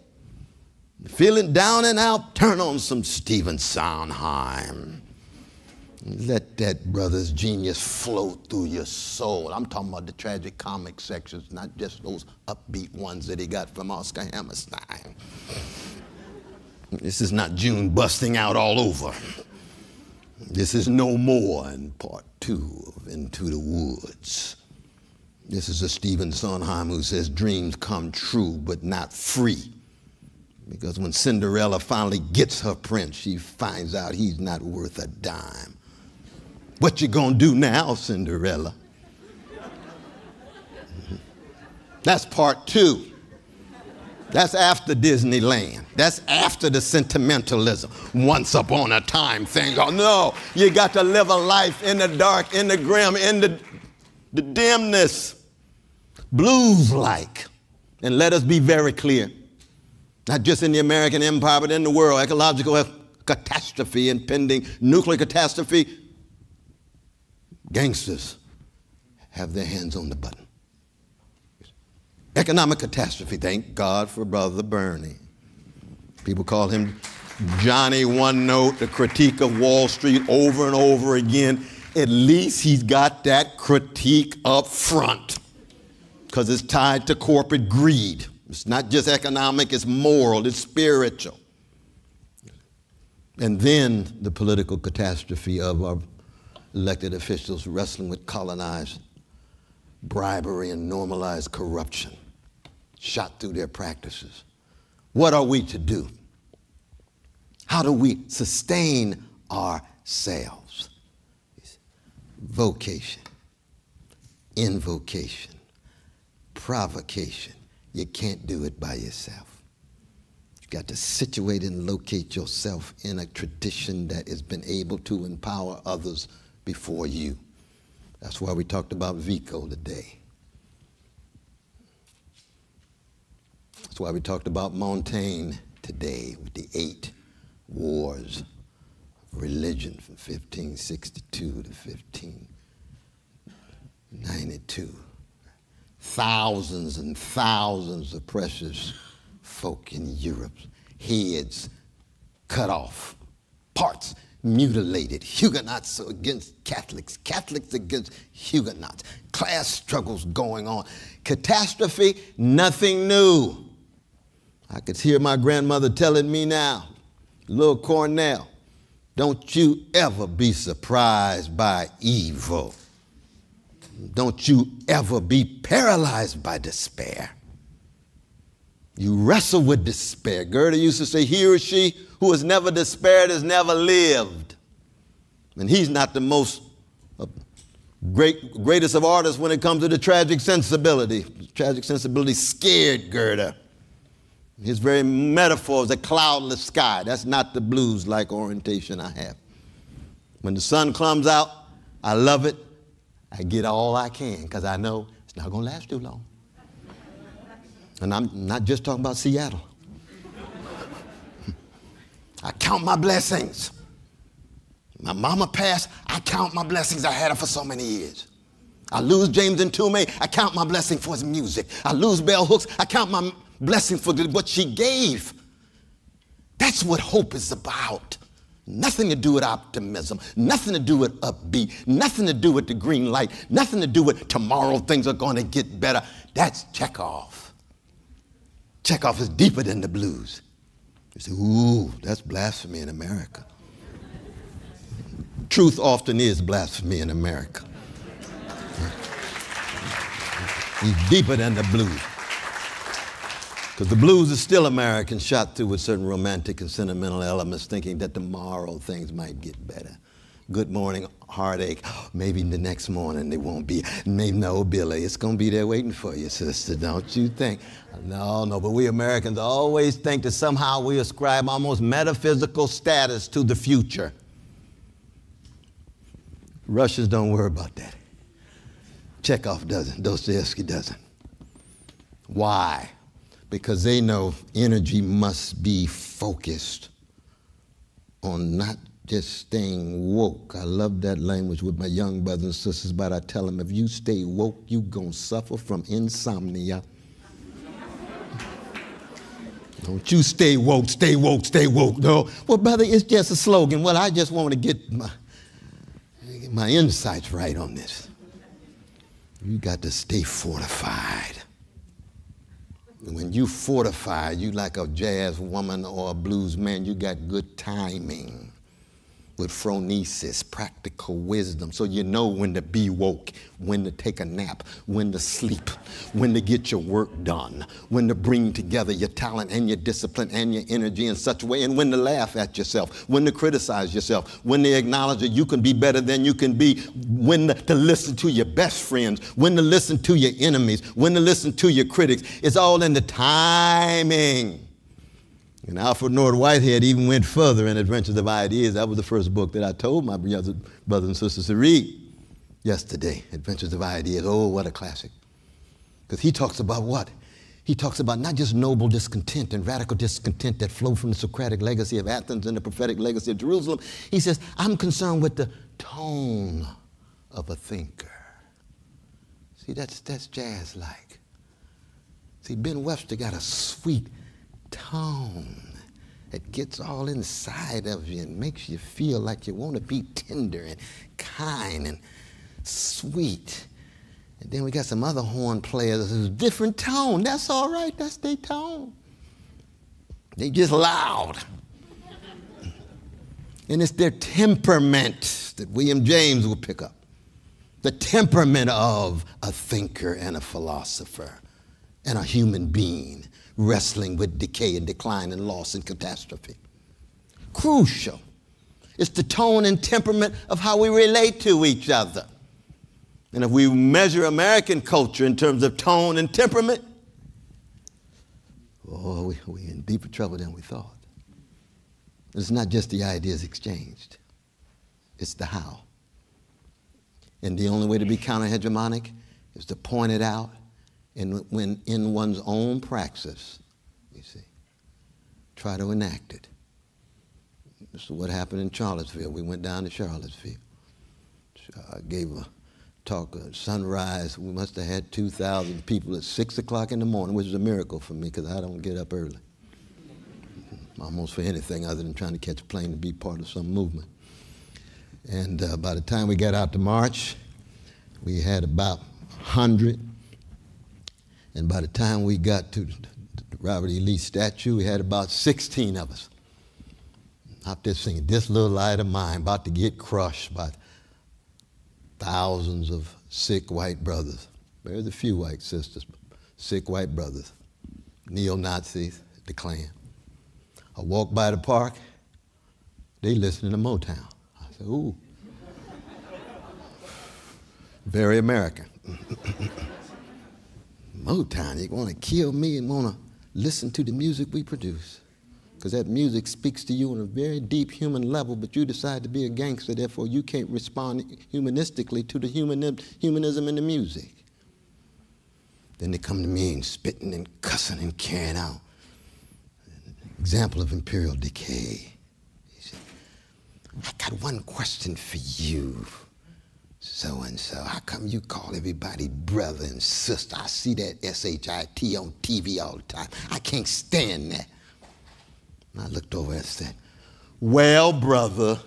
A: Feeling down and out, turn on some Stephen Sondheim. Let that brother's genius flow through your soul. I'm talking about the tragic comic sections, not just those upbeat ones that he got from Oscar Hammerstein. This is not June busting out all over. This is No More in part 2 of Into the Woods. This is a Stephen Sondheim who says dreams come true but not free. Because when Cinderella finally gets her prince, she finds out he's not worth a dime. What you gonna do now, Cinderella? That's part 2. That's after Disneyland. That's after the sentimentalism. Once upon a time thing. Oh no, you got to live a life in the dark, in the grim, in the dimness. Blues-like. And let us be very clear. Not just in the American empire, but in the world. Ecological catastrophe, impending nuclear catastrophe. Gangsters have their hands on the button. Economic catastrophe, thank God for Brother Bernie. People call him Johnny One Note, the critique of Wall Street over and over again. At least he's got that critique up front because it's tied to corporate greed. It's not just economic, it's moral, it's spiritual. And then the political catastrophe of our elected officials wrestling with colonized bribery and normalized corruption, shot through their practices. What are we to do? How do we sustain ourselves? Vocation, invocation, provocation. You can't do it by yourself. You've got to situate and locate yourself in a tradition that has been able to empower others before you. That's why we talked about Vico today. That's why we talked about Montaigne today with the 8 wars of religion from 1562 to 1592. to thousands and thousands of precious folk in Europe, heads cut off, parts mutilated, Huguenots against Catholics, Catholics against Huguenots, class struggles going on. Catastrophe, nothing new. I could hear my grandmother telling me now, little Cornell, don't you ever be surprised by evil. Don't you ever be paralyzed by despair. You wrestle with despair. Goethe used to say, he or she who has never despaired has never lived. And he's not the most greatest of artists when it comes to the tragic sensibility. Tragic sensibility scared Goethe. His very metaphor is a cloudless sky. That's not the blues-like orientation I have. When the sun comes out, I love it. I get all I can because I know it's not going to last too long. And I'm not just talking about Seattle. I count my blessings. My mama passed, I count my blessings. I had her for so many years. I lose James Ntume, I count my blessing for his music. I lose Bell Hooks, I count my blessing for what she gave. That's what hope is about. Nothing to do with optimism, nothing to do with upbeat, nothing to do with the green light, nothing to do with tomorrow things are going to get better. That's Chekhov. Chekhov is deeper than the blues. You say, ooh, that's blasphemy in America. Truth often is blasphemy in America. He's deeper than the blues. Because the blues is still American, shot through with certain romantic and sentimental elements, thinking that tomorrow things might get better. Good morning, heartache. Maybe the next morning they won't be. Maybe no, Billy, it's going to be there waiting for you, sister, don't you think? No, but we Americans always think that somehow we ascribe almost metaphysical status to the future. Russians don't worry about that. Chekhov doesn't. Dostoevsky doesn't. Why? Because they know energy must be focused on not just staying woke. I love that language with my young brothers and sisters, but I tell them, if you stay woke, you're going to suffer from insomnia. Don't you stay woke, stay woke, stay woke. No, well, brother, it's just a slogan. Well, I just want to get my insights right on this. You got to stay fortified. When you fortify, you like a jazz woman or a blues man, you got good timing with phronesis, practical wisdom, so you know when to be woke, when to take a nap, when to sleep, when to get your work done, when to bring together your talent and your discipline and your energy in such a way, and when to laugh at yourself, when to criticize yourself, when to acknowledge that you can be better than you can be, when to listen to your best friends, when to listen to your enemies, when to listen to your critics. It's all in the timing. And Alfred North Whitehead even went further in Adventures of Ideas. That was the first book that I told my brothers and sisters to read yesterday, Adventures of Ideas. Oh, what a classic. Because he talks about what? He talks about not just noble discontent and radical discontent that flow from the Socratic legacy of Athens and the prophetic legacy of Jerusalem. He says, I'm concerned with the tone of a thinker. See, that's jazz-like. See, Ben Webster got a sweet tone that gets all inside of you and makes you feel like you want to be tender and kind and sweet. And then we got some other horn players who's different tone. That's all right, that's their tone. They just loud. And it's their temperament that William James will pick up. The temperament of a thinker and a philosopher and a human being wrestling with decay and decline and loss and catastrophe. Crucial. It's the tone and temperament of how we relate to each other. And if we measure American culture in terms of tone and temperament, oh, we're in deeper trouble than we thought. It's not just the ideas exchanged. It's the how. And the only way to be counter-hegemonic is to point it out. And when in one's own praxis, you see, try to enact it. This is what happened in Charlottesville. We went down to Charlottesville. I gave a talk at sunrise. We must have had 2,000 people at 6 o'clock in the morning, which is a miracle for me because I don't get up early. Almost for anything other than trying to catch a plane to be part of some movement. And by the time we got out to march, we had about 100. And by the time we got to the Robert E. Lee statue, we had about 16 of us. Out there singing, "This little light of mine," about to get crushed by thousands of sick white brothers. There's a few white sisters, sick white brothers, neo-Nazis, the Klan. I walk by the park, they listening to Motown. I said, ooh, very American. Motown, you want to kill me and want to listen to the music we produce. Because that music speaks to you on a very deep human level, but you decide to be a gangster, therefore you can't respond humanistically to the humanism in the music. Then they come to me and spitting and cussing and carrying out. Example of imperial decay. He said, "I got one question for you, so-and-so. How come you call everybody brother and sister? I see that S-H-I-T on TV all the time. I can't stand that." And I looked over and said, "Well, brother,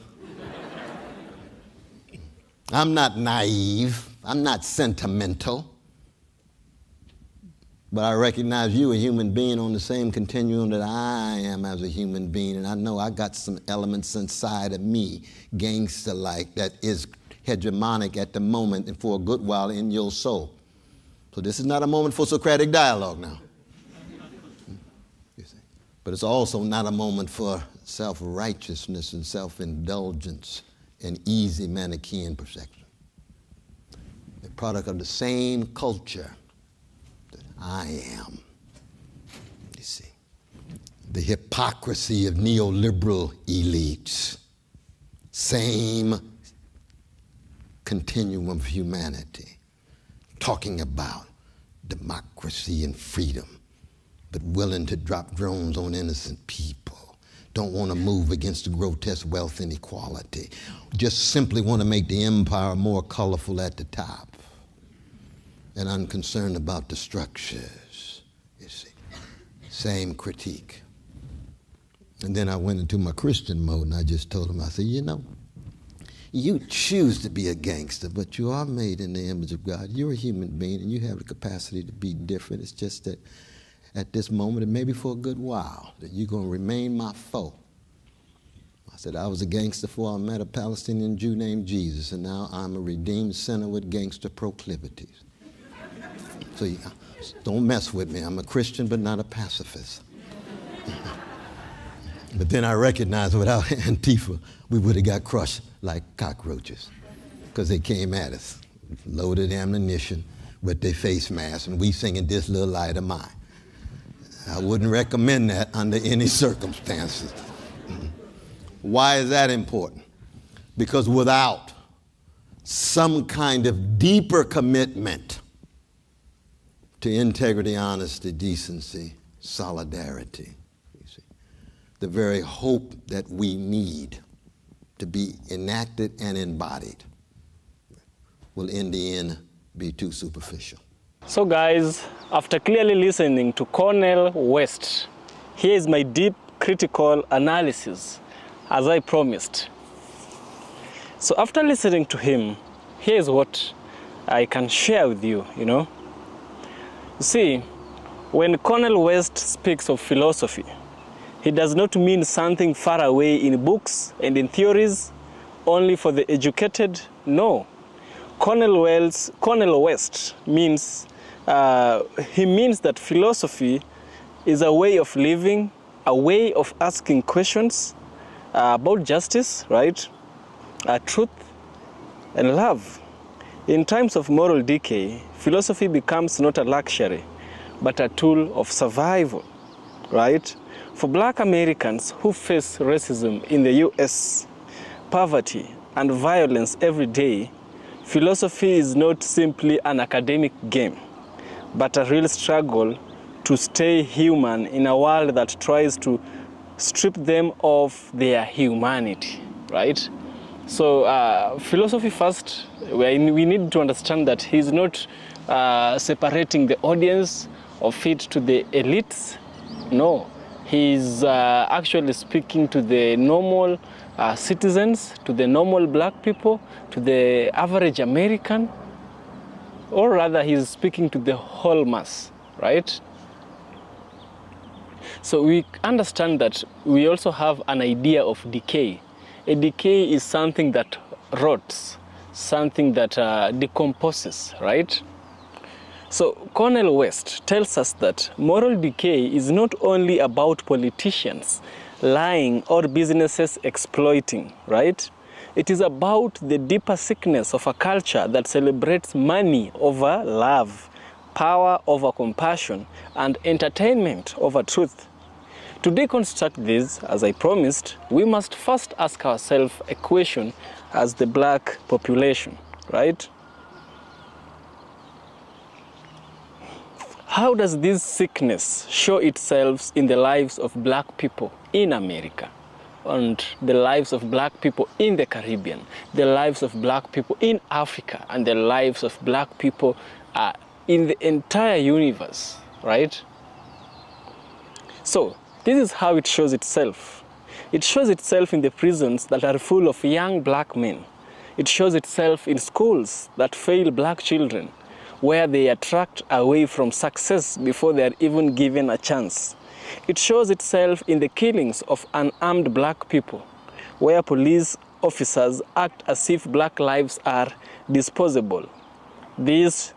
A: I'm not naive. I'm not sentimental. But I recognize you, a human being, on the same continuum that I am as a human being. And I know I got some elements inside of me, gangster-like, that is hegemonic at the moment and for a good while in your soul. So this is not a moment for Socratic dialogue now. But it's also not a moment for self-righteousness and self-indulgence and easy Manichaean perception. The product of the same culture that I am. You see, the hypocrisy of neoliberal elites, same continuum of humanity, talking about democracy and freedom, but willing to drop drones on innocent people, don't want to move against the grotesque wealth inequality, just simply want to make the empire more colorful at the top, and unconcerned about the structures, you see. Same critique. And then I went into my Christian mode and I just told him, I said, you know, you choose to be a gangster, but you are made in the image of God. You're a human being and you have the capacity to be different. It's just that at this moment, and maybe for a good while, that you're going to remain my foe. I said, I was a gangster before I met a Palestinian Jew named Jesus, and now I'm a redeemed sinner with gangster proclivities. So don't mess with me. I'm a Christian, but not a pacifist. But then I recognized without Antifa, we would have got crushed like cockroaches because they came at us, loaded ammunition with their face masks, and we singing "This Little Light of Mine." I wouldn't recommend that under any circumstances. Why is that important? Because without some kind of deeper commitment to integrity, honesty, decency, solidarity, you see, the very hope that we need to be enacted and embodied will in the end be too superficial.
B: So guys, after clearly listening to Cornel West, here is my deep critical analysis, as I promised. So after listening to him, here's what I can share with you, you know. You see, when Cornel West speaks of philosophy, he does not mean something far away in books and in theories, only for the educated. No. Cornel West means, he means that philosophy is a way of living, a way of asking questions about justice, right? Truth and love. In times of moral decay, philosophy becomes not a luxury, but a tool of survival, right? For Black Americans who face racism in the US, poverty and violence every day, philosophy is not simply an academic game, but a real struggle to stay human in a world that tries to strip them of their humanity, right? So philosophy first, we need to understand that he's not separating the audience of it to the elites. No, he's actually speaking to the normal citizens, to the normal black people, to the average American, or rather he's speaking to the whole mass, right? So we understand that we also have an idea of decay. A decay is something that rots, something that decomposes, right? So Cornel West tells us that moral decay is not only about politicians lying or businesses exploiting, right? It is about the deeper sickness of a culture that celebrates money over love, power over compassion, and entertainment over truth. To deconstruct this, as I promised, we must first ask ourselves a question as the black population, right? How does this sickness show itself in the lives of black people in America, and the lives of black people in the Caribbean, the lives of black people in Africa, and the lives of black people in the entire universe, right? So, this is how it shows itself. It shows itself in the prisons that are full of young black men. It shows itself in schools that fail black children, where they attract away from success before they are even given a chance. It shows itself in the killings of unarmed black people, where police officers act as if black lives are disposable. This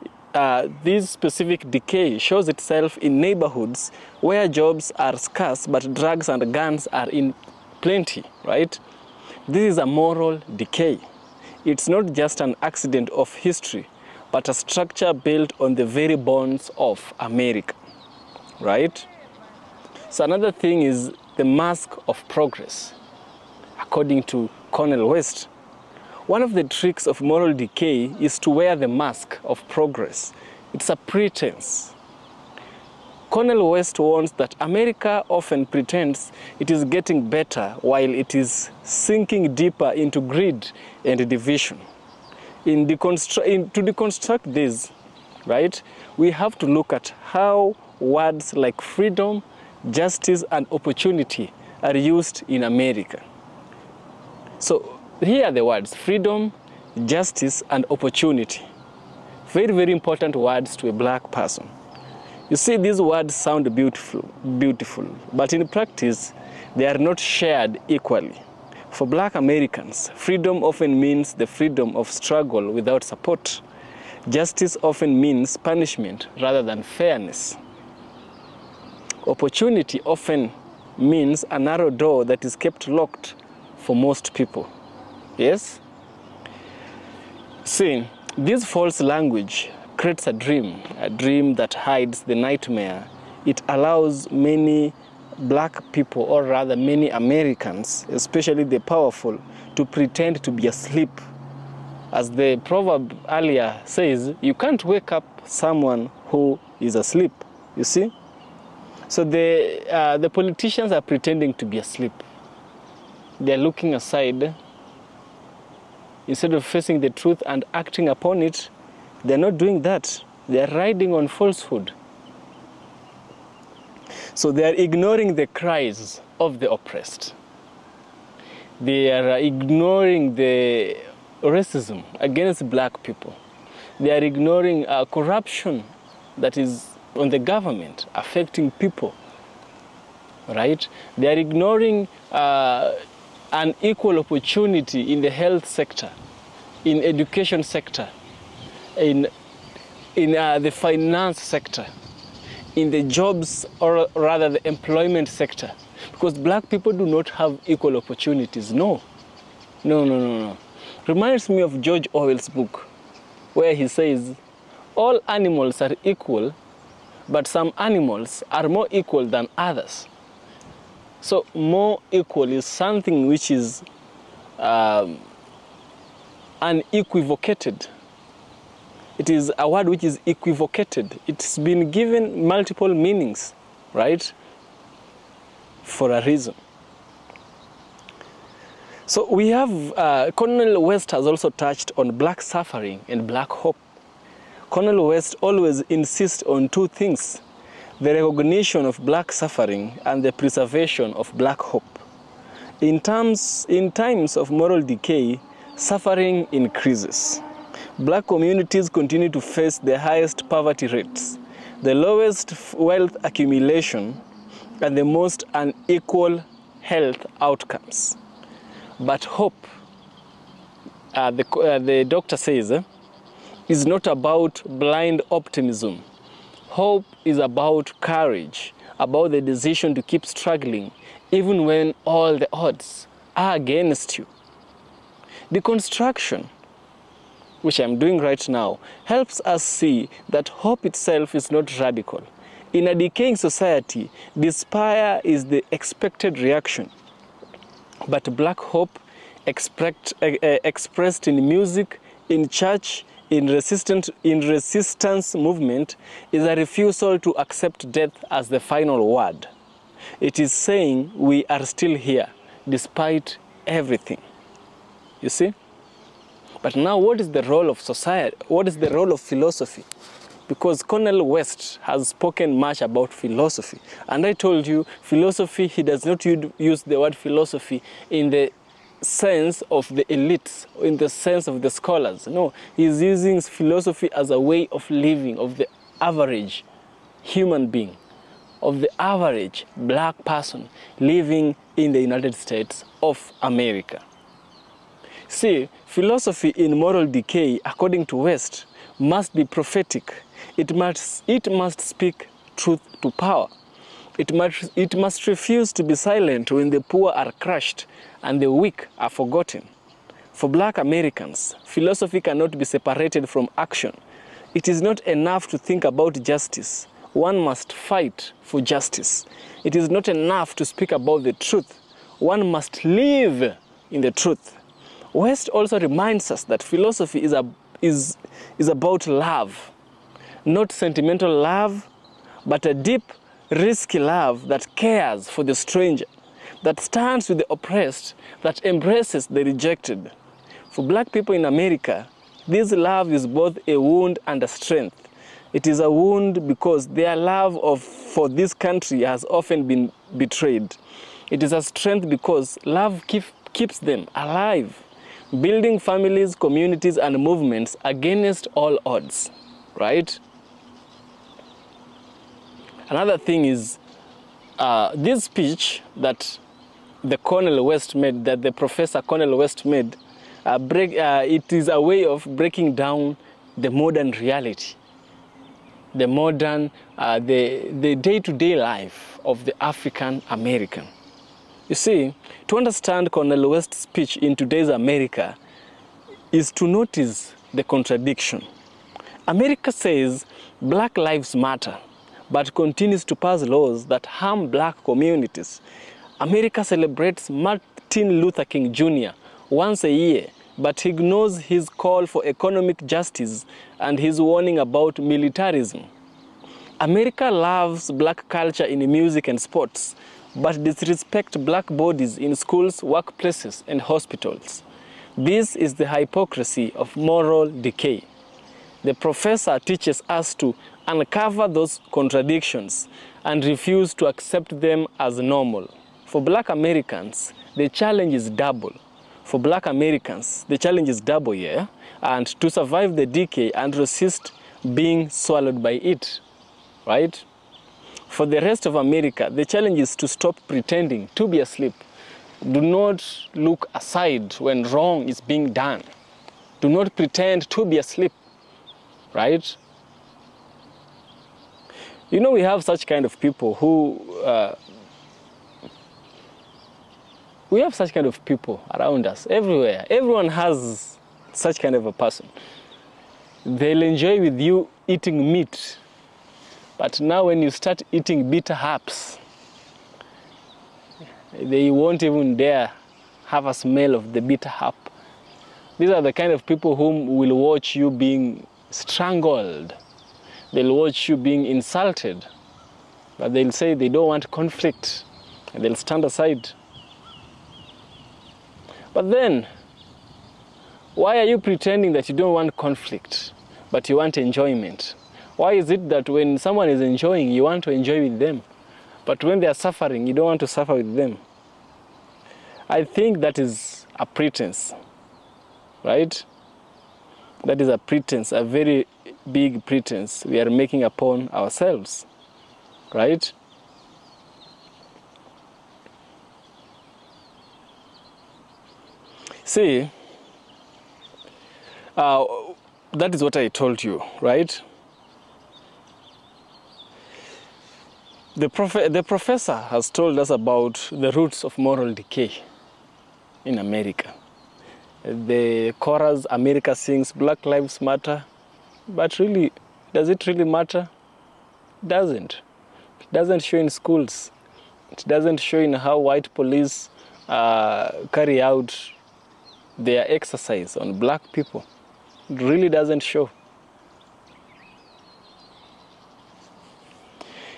B: specific decay shows itself in neighborhoods where jobs are scarce but drugs and guns are in plenty, right? This is a moral decay. It's not just an accident of history, but a structure built on the very bones of America, right? So another thing is the mask of progress. According to Cornel West, one of the tricks of moral decay is to wear the mask of progress. It's a pretense. Cornel West warns that America often pretends it is getting better while it is sinking deeper into greed and division. To deconstruct this, right, we have to look at how words like freedom, justice, and opportunity are used in America. So here are the words: freedom, justice, and opportunity. Very, very important words to a black person. You see, these words sound beautiful, but in practice, they are not shared equally. For black Americans, freedom often means the freedom of struggle without support. Justice often means punishment rather than fairness. Opportunity often means a narrow door that is kept locked for most people. Yes? See, this false language creates a dream that hides the nightmare. It allows many black people, or rather many Americans, especially the powerful, to pretend to be asleep. As the proverb earlier says, you can't wake up someone who is asleep, you see? So the politicians are pretending to be asleep. They're looking aside. Instead of facing the truth and acting upon it, they're not doing that. They're riding on falsehood. So they are ignoring the cries of the oppressed. They are ignoring the racism against black people. They are ignoring corruption that is on the government affecting people, right? They are ignoring unequal opportunity in the health sector, in education sector, in the finance sector, in the jobs, or rather the employment sector. Because black people do not have equal opportunities. No. Reminds me of George Orwell's book, where he says, all animals are equal, but some animals are more equal than others. So more equal is something which is unequivocated. It is a word which is equivocated. It's been given multiple meanings, right? For a reason. So we have, Colonel West has also touched on black suffering and black hope. Colonel West always insists on two things: the recognition of black suffering and the preservation of black hope. In times of moral decay, suffering increases. Black communities continue to face the highest poverty rates, the lowest wealth accumulation, and the most unequal health outcomes. But hope, the doctor says, is not about blind optimism. Hope is about courage, about the decision to keep struggling, even when all the odds are against you. Deconstruction, which I'm doing right now, helps us see that hope itself is not radical. In a decaying society, despair is the expected reaction. But black hope, expressed in music, in church, in resistance movement, is a refusal to accept death as the final word. It is saying we are still here, despite everything. You see? But now, what is the role of society? What is the role of philosophy? Because Colonel West has spoken much about philosophy. And I told you, philosophy, he does not use the word philosophy in the sense of the elites, in the sense of the scholars. No, he's using philosophy as a way of living of the average human being, of the average black person living in the United States of America. See, philosophy in moral decay, according to West, must be prophetic. It must speak truth to power. It must refuse to be silent when the poor are crushed and the weak are forgotten. For black Americans, philosophy cannot be separated from action. It is not enough to think about justice. One must fight for justice. It is not enough to speak about the truth. One must live in the truth. West also reminds us that philosophy is about love. Not sentimental love, but a deep, risky love that cares for the stranger, that stands with the oppressed, that embraces the rejected. For black people in America, this love is both a wound and a strength. It is a wound because their love for this country has often been betrayed. It is a strength because love keeps them alive, building families, communities, and movements against all odds, right? Another thing is this speech that the Colonel West made, that the Professor Colonel West made, it is a way of breaking down the modern reality, the modern, the day-to-day life of the African American. You see, to understand Colonel West's speech in today's America is to notice the contradiction. America says Black Lives Matter, but continues to pass laws that harm black communities. America celebrates Martin Luther King Jr. once a year, but ignores his call for economic justice and his warning about militarism. America loves black culture in music and sports, but disrespects black bodies in schools, workplaces, and hospitals. This is the hypocrisy of moral decay. The professor teaches us to uncover those contradictions and refuse to accept them as normal. For black Americans, the challenge is double. For black Americans, the challenge is double, yeah? And to survive the decay and resist being swallowed by it, right? For the rest of America, the challenge is to stop pretending to be asleep. Do not look aside when wrong is being done. Do not pretend to be asleep, right? You know, we have such kind of people who, we have such kind of people around us, everywhere. Everyone has such kind of a person. They'll enjoy with you eating meat, but now when you start eating bitter herbs, they won't even dare have a smell of the bitter herb. These are the kind of people whom will watch you being strangled. They'll watch you being insulted, but they'll say they don't want conflict, and they'll stand aside. But then, why are you pretending that you don't want conflict, but you want enjoyment? Why is it that when someone is enjoying, you want to enjoy with them, but when they are suffering, you don't want to suffer with them? I think that is a pretense, right? That is a pretense, a very big pretense we are making upon ourselves, right? See, that is what I told you, right? The professor has told us about the roots of moral decay in America. The chorus, America sings, Black Lives Matter, but really, does it really matter? It doesn't. It doesn't show in schools. It doesn't show in how white police carry out their exercise on black people. It really doesn't show.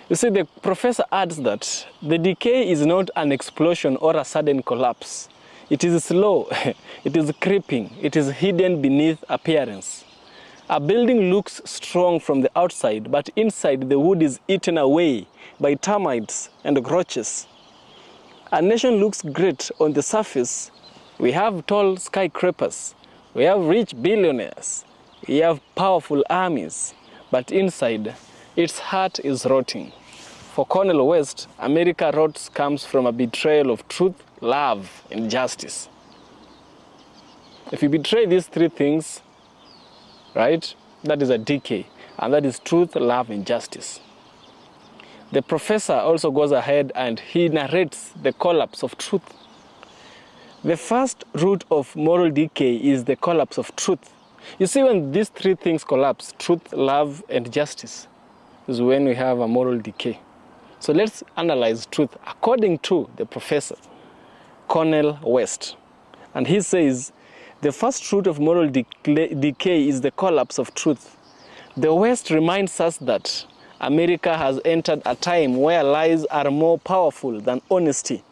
B: You see, the professor adds that the decay is not an explosion or a sudden collapse. It is slow, it is creeping, it is hidden beneath appearance. A building looks strong from the outside, but inside the wood is eaten away by termites and roaches. A nation looks great on the surface. We have tall skyscrapers, we have rich billionaires, we have powerful armies, but inside, its heart is rotting. For Cornel West, America rot comes from a betrayal of truth, love, and justice. If you betray these three things, right, that is a decay, and that is truth, love, and justice. The professor also goes ahead and he narrates the collapse of truth. The first root of moral decay is the collapse of truth. You see, when these three things collapse, truth, love, and justice, is when we have a moral decay. So let's analyze truth according to the professor, Cornel West. And he says, the first root of moral decay is the collapse of truth. The West reminds us that America has entered a time where lies are more powerful than honesty.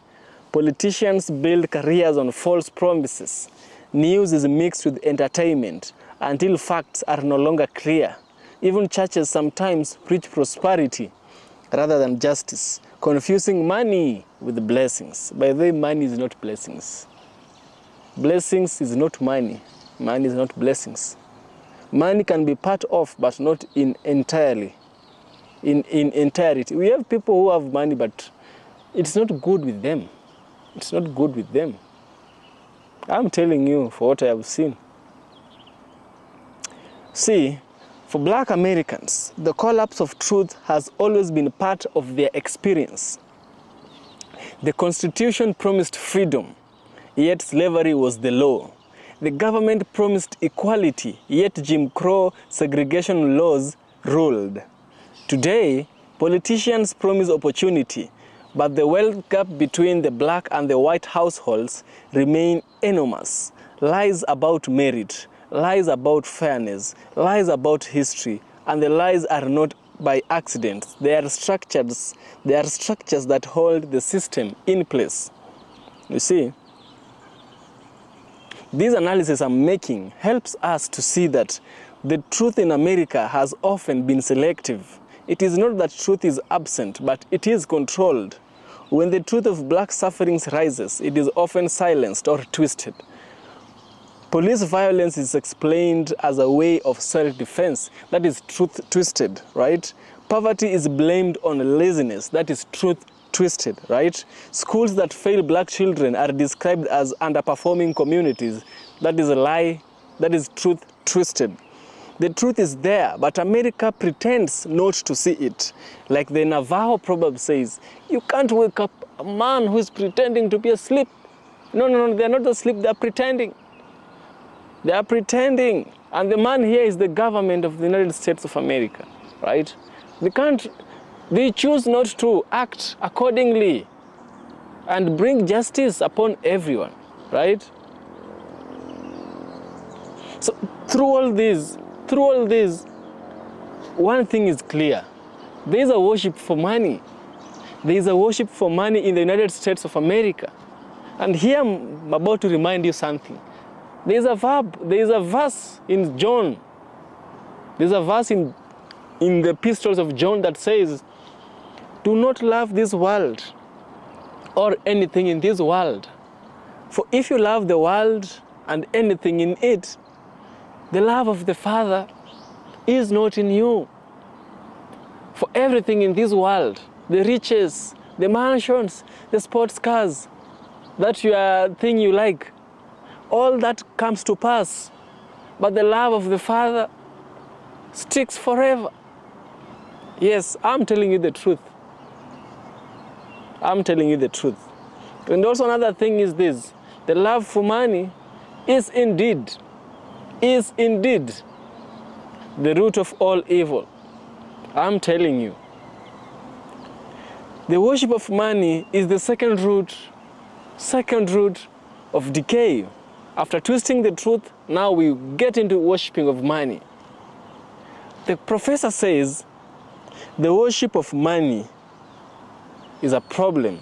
B: Politicians build careers on false promises. News is mixed with entertainment until facts are no longer clear. Even churches sometimes preach prosperity rather than justice, confusing money with blessings. By the way, money is not blessings. Blessings is not money. Money is not blessings. Money can be part of, but not in entirely. In entirety. We have people who have money, but it's not good with them. It's not good with them. I'm telling you for what I have seen. See, for black Americans, the collapse of truth has always been part of their experience. The Constitution promised freedom, yet slavery was the law. The government promised equality, yet Jim Crow segregation laws ruled. Today, politicians promise opportunity, but the wealth gap between the black and the white households remain enormous. Lies about merit, lies about fairness, lies about history, and the lies are not by accident. They are structures that hold the system in place. You see, this analysis I'm making helps us to see that the truth in America has often been selective. It is not that truth is absent, but it is controlled. When the truth of black sufferings rises, it is often silenced or twisted. Police violence is explained as a way of self-defense. That is truth twisted, right? Poverty is blamed on laziness. That is truth twisted, right? Schools that fail black children are described as underperforming communities. That is a lie. That is truth twisted. The truth is there, but America pretends not to see it. Like the Navajo proverb says, you can't wake up a man who is pretending to be asleep. No, they're not asleep, they're pretending. They are pretending. And the man here is the government of the United States of America, right? They choose not to act accordingly and bring justice upon everyone, right? So through all this, one thing is clear. There is a worship for money. There is a worship for money in the United States of America. And here I'm about to remind you something. There is a verse in John. There's a verse in the epistles of John that says, do not love this world or anything in this world. For if you love the world and anything in it, the love of the Father is not in you. For everything in this world, the riches, the mansions, the sports cars, that your thing you like, all that comes to pass. But the love of the Father sticks forever. Yes, I'm telling you the truth. I'm telling you the truth. And also another thing is this. The love for money is indeed the root of all evil. I'm telling you. The worship of money is the second root of decay. After twisting the truth, now we get into worshiping of money. The professor says the worship of money is a problem.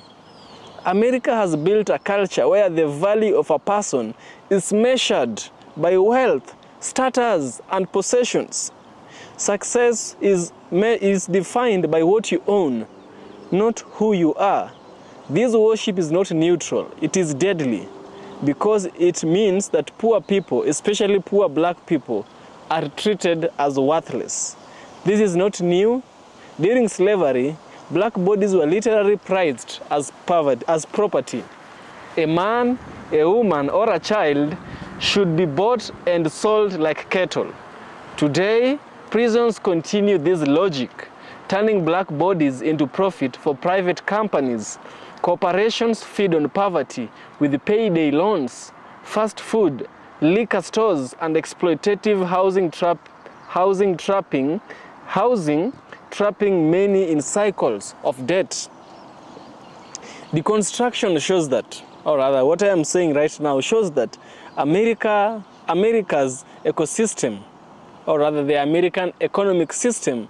B: America has built a culture where the value of a person is measured by wealth, status, and possessions. Success is defined by what you own, not who you are. This worship is not neutral, it is deadly, because it means that poor people, especially poor black people, are treated as worthless. This is not new. During slavery, black bodies were literally prized as property. A man, a woman, or a child should be bought and sold like cattle. Today, prisons continue this logic, turning black bodies into profit for private companies. Corporations feed on poverty with payday loans, fast food, liquor stores, and exploitative housing trapping many in cycles of debt. Deconstruction shows that, or rather what I am saying right now shows that America's ecosystem, or rather the American economic system,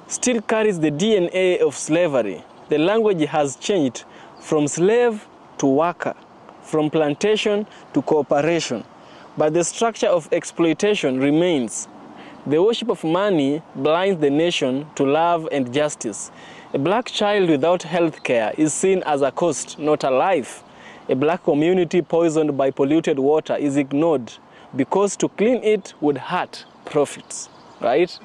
B: still carries the DNA of slavery. The language has changed from slave to worker, from plantation to cooperation, but the structure of exploitation remains. The worship of money blinds the nation to love and justice. A black child without health care is seen as a cost, not a life. A black community poisoned by polluted water is ignored because to clean it would hurt profits, right?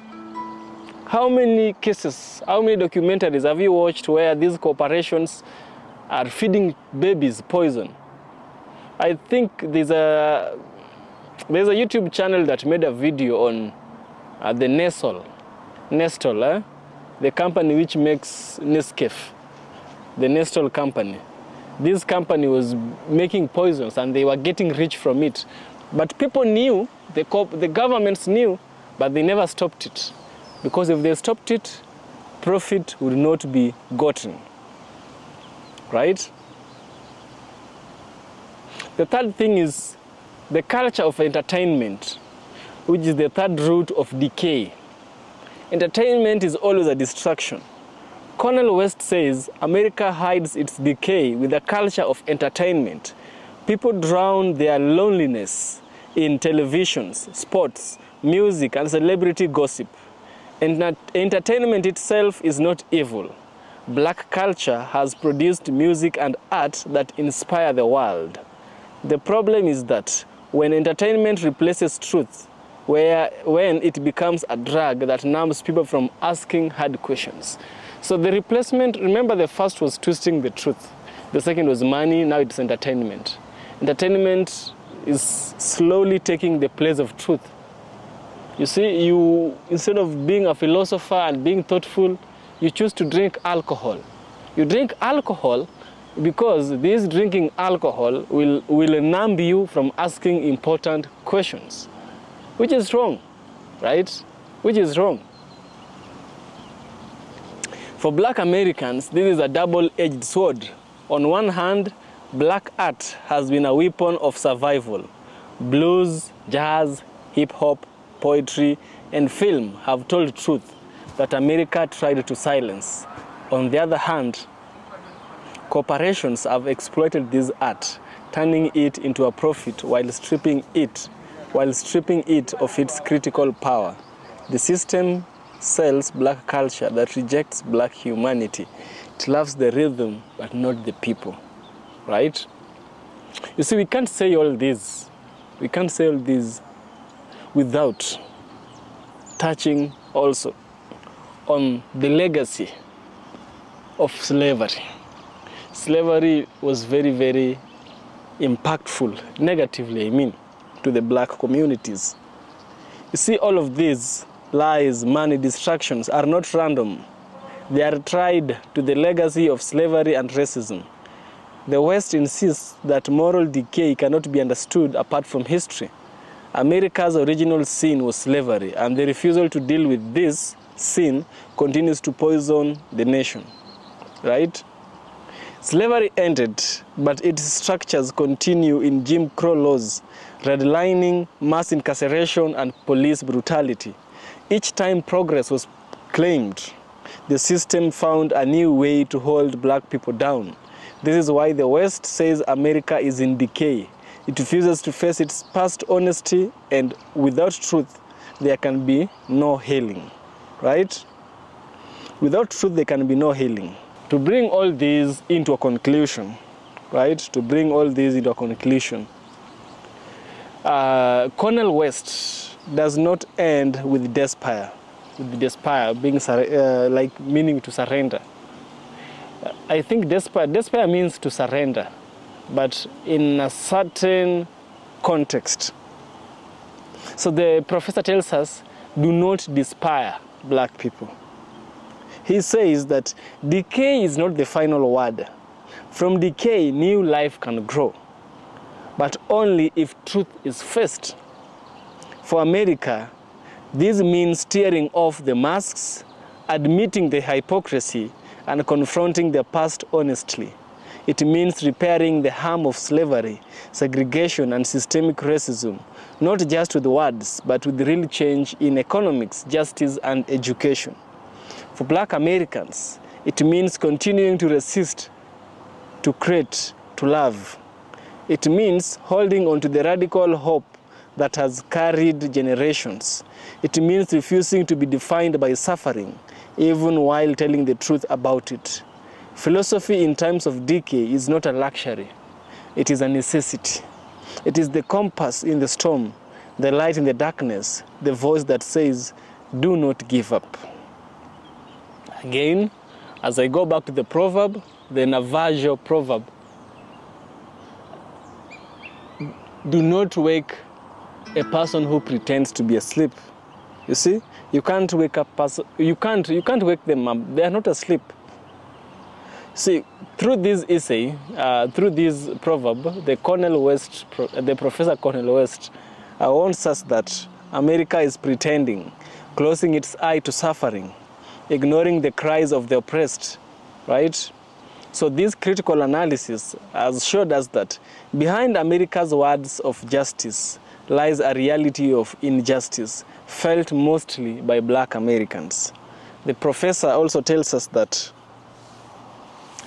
B: How many cases, how many documentaries have you watched where these corporations are feeding babies poison? I think there's a YouTube channel that made a video on the Nestle, the company which makes Nescafe, the Nestle company. This company was making poisons and they were getting rich from it. But people knew, the governments knew, but they never stopped it. Because if they stopped it, profit would not be gotten. Right? The third thing is the culture of entertainment, which is the third root of decay. Entertainment is always a distraction. Cornel West says America hides its decay with a culture of entertainment. People drown their loneliness in televisions, sports, music, and celebrity gossip. Entertainment itself is not evil. Black culture has produced music and art that inspire the world. The problem is that when entertainment replaces truth, when it becomes a drug that numbs people from asking hard questions. So the replacement, remember the first was twisting the truth. The second was money, now it's entertainment. Entertainment is slowly taking the place of truth. You see, instead of being a philosopher and being thoughtful, you choose to drink alcohol. You drink alcohol because this drinking alcohol will numb you from asking important questions. Which is wrong, right? Which is wrong. For black Americans, this is a double-edged sword. On one hand, black art has been a weapon of survival. Blues, jazz, hip-hop, poetry, and film have told truth that America tried to silence. On the other hand, corporations have exploited this art, turning it into a profit while stripping it of its critical power. The system sells black culture that rejects black humanity. It loves the rhythm, but not the people, right? You see, we can't say all this. We can't say all this without touching also on the legacy of slavery. Slavery was very, very impactful, negatively, I mean, to the black communities. You see, all of these lies, money, distractions are not random. They are tied to the legacy of slavery and racism. The West insists that moral decay cannot be understood apart from history. America's original sin was slavery, and the refusal to deal with this sin continues to poison the nation, right? Slavery ended, but its structures continue in Jim Crow laws, redlining, mass incarceration, and police brutality. Each time progress was claimed, the system found a new way to hold black people down. This is why the West says America is in decay. It refuses to face its past honesty, and without truth, there can be no healing, right? Without truth, there can be no healing. To bring all these into a conclusion, right? To bring all these into a conclusion, Cornel West does not end with despair. With despair being like meaning to surrender. I think despair means to surrender, but in a certain context. So the professor tells us, do not despair, black people. He says that decay is not the final word. From decay, new life can grow, but only if truth is faced. For America, this means tearing off the masks, admitting the hypocrisy, and confronting the past honestly. It means repairing the harm of slavery, segregation, and systemic racism, not just with words, but with real change in economics, justice, and education. For black Americans, it means continuing to resist, to create, to love. It means holding on to the radical hope that has carried generations. It means refusing to be defined by suffering, even while telling the truth about it. Philosophy in times of decay is not a luxury. It is a necessity. It is the compass in the storm, the light in the darkness, the voice that says, do not give up. Again, as I go back to the proverb, the Navajo proverb, do not wake a person who pretends to be asleep. You see, you can't wake up person. You can't wake them up. They are not asleep. See, through this essay, through this proverb, the Professor Cornel West warns us that America is pretending, closing its eye to suffering, ignoring the cries of the oppressed, right? So this critical analysis has showed us that behind America's words of justice lies a reality of injustice, felt mostly by black Americans. The professor also tells us that,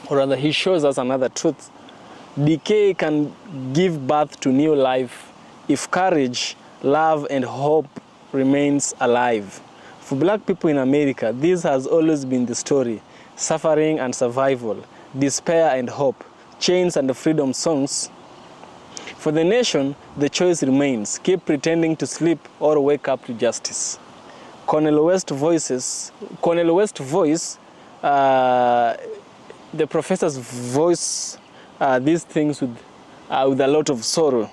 B: or rather he shows us another truth. Decay can give birth to new life if courage, love, and hope remains alive. For black people in America, this has always been the story: suffering and survival, despair and hope, chains and freedom songs. For the nation, the choice remains: keep pretending to sleep or wake up to justice. Cornel West voice, the professors voice these things with a lot of sorrow,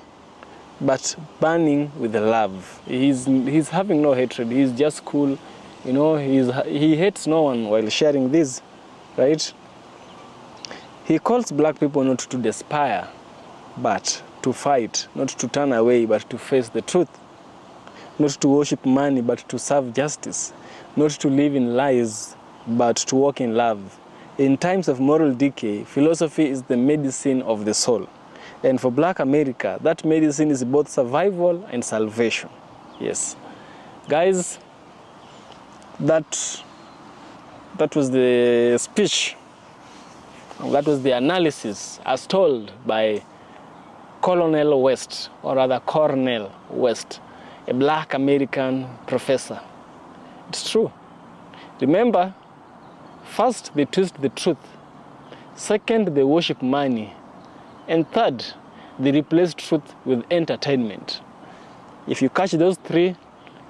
B: but burning with love. He's having no hatred. He's just cool, you know. He hates no one while sharing this, right? He calls black people not to despair, but to fight, not to turn away, but to face the truth, not to worship money, but to serve justice, not to live in lies, but to walk in love. In times of moral decay, philosophy is the medicine of the soul. And for black America, that medicine is both survival and salvation. Yes. Guys, that was the speech. That was the analysis as told by Colonel West, or rather Cornel West, a black American professor. It's true. Remember, first they twist the truth, second they worship money, and third they replace truth with entertainment. If you catch those three,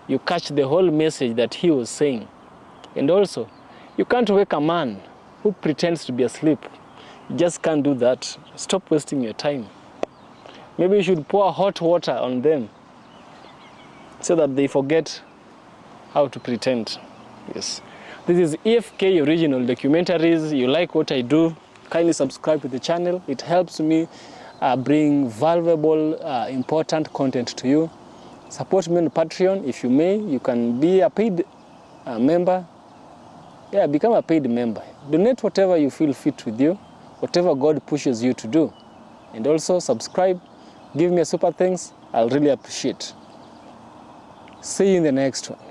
B: you catch the whole message that he was saying. And also, you can't wake a man who pretends to be asleep. You just can't do that. Stop wasting your time. Maybe you should pour hot water on them so that they forget how to pretend. Yes. This is EFK Original Documentaries. You like what I do, kindly subscribe to the channel. It helps me bring valuable, important content to you. Support me on Patreon if you may. You can be a paid member. Yeah, become a paid member. Donate whatever you feel fit with you, whatever God pushes you to do. And also subscribe, give me a super thanks. I'll really appreciate. See you in the next one.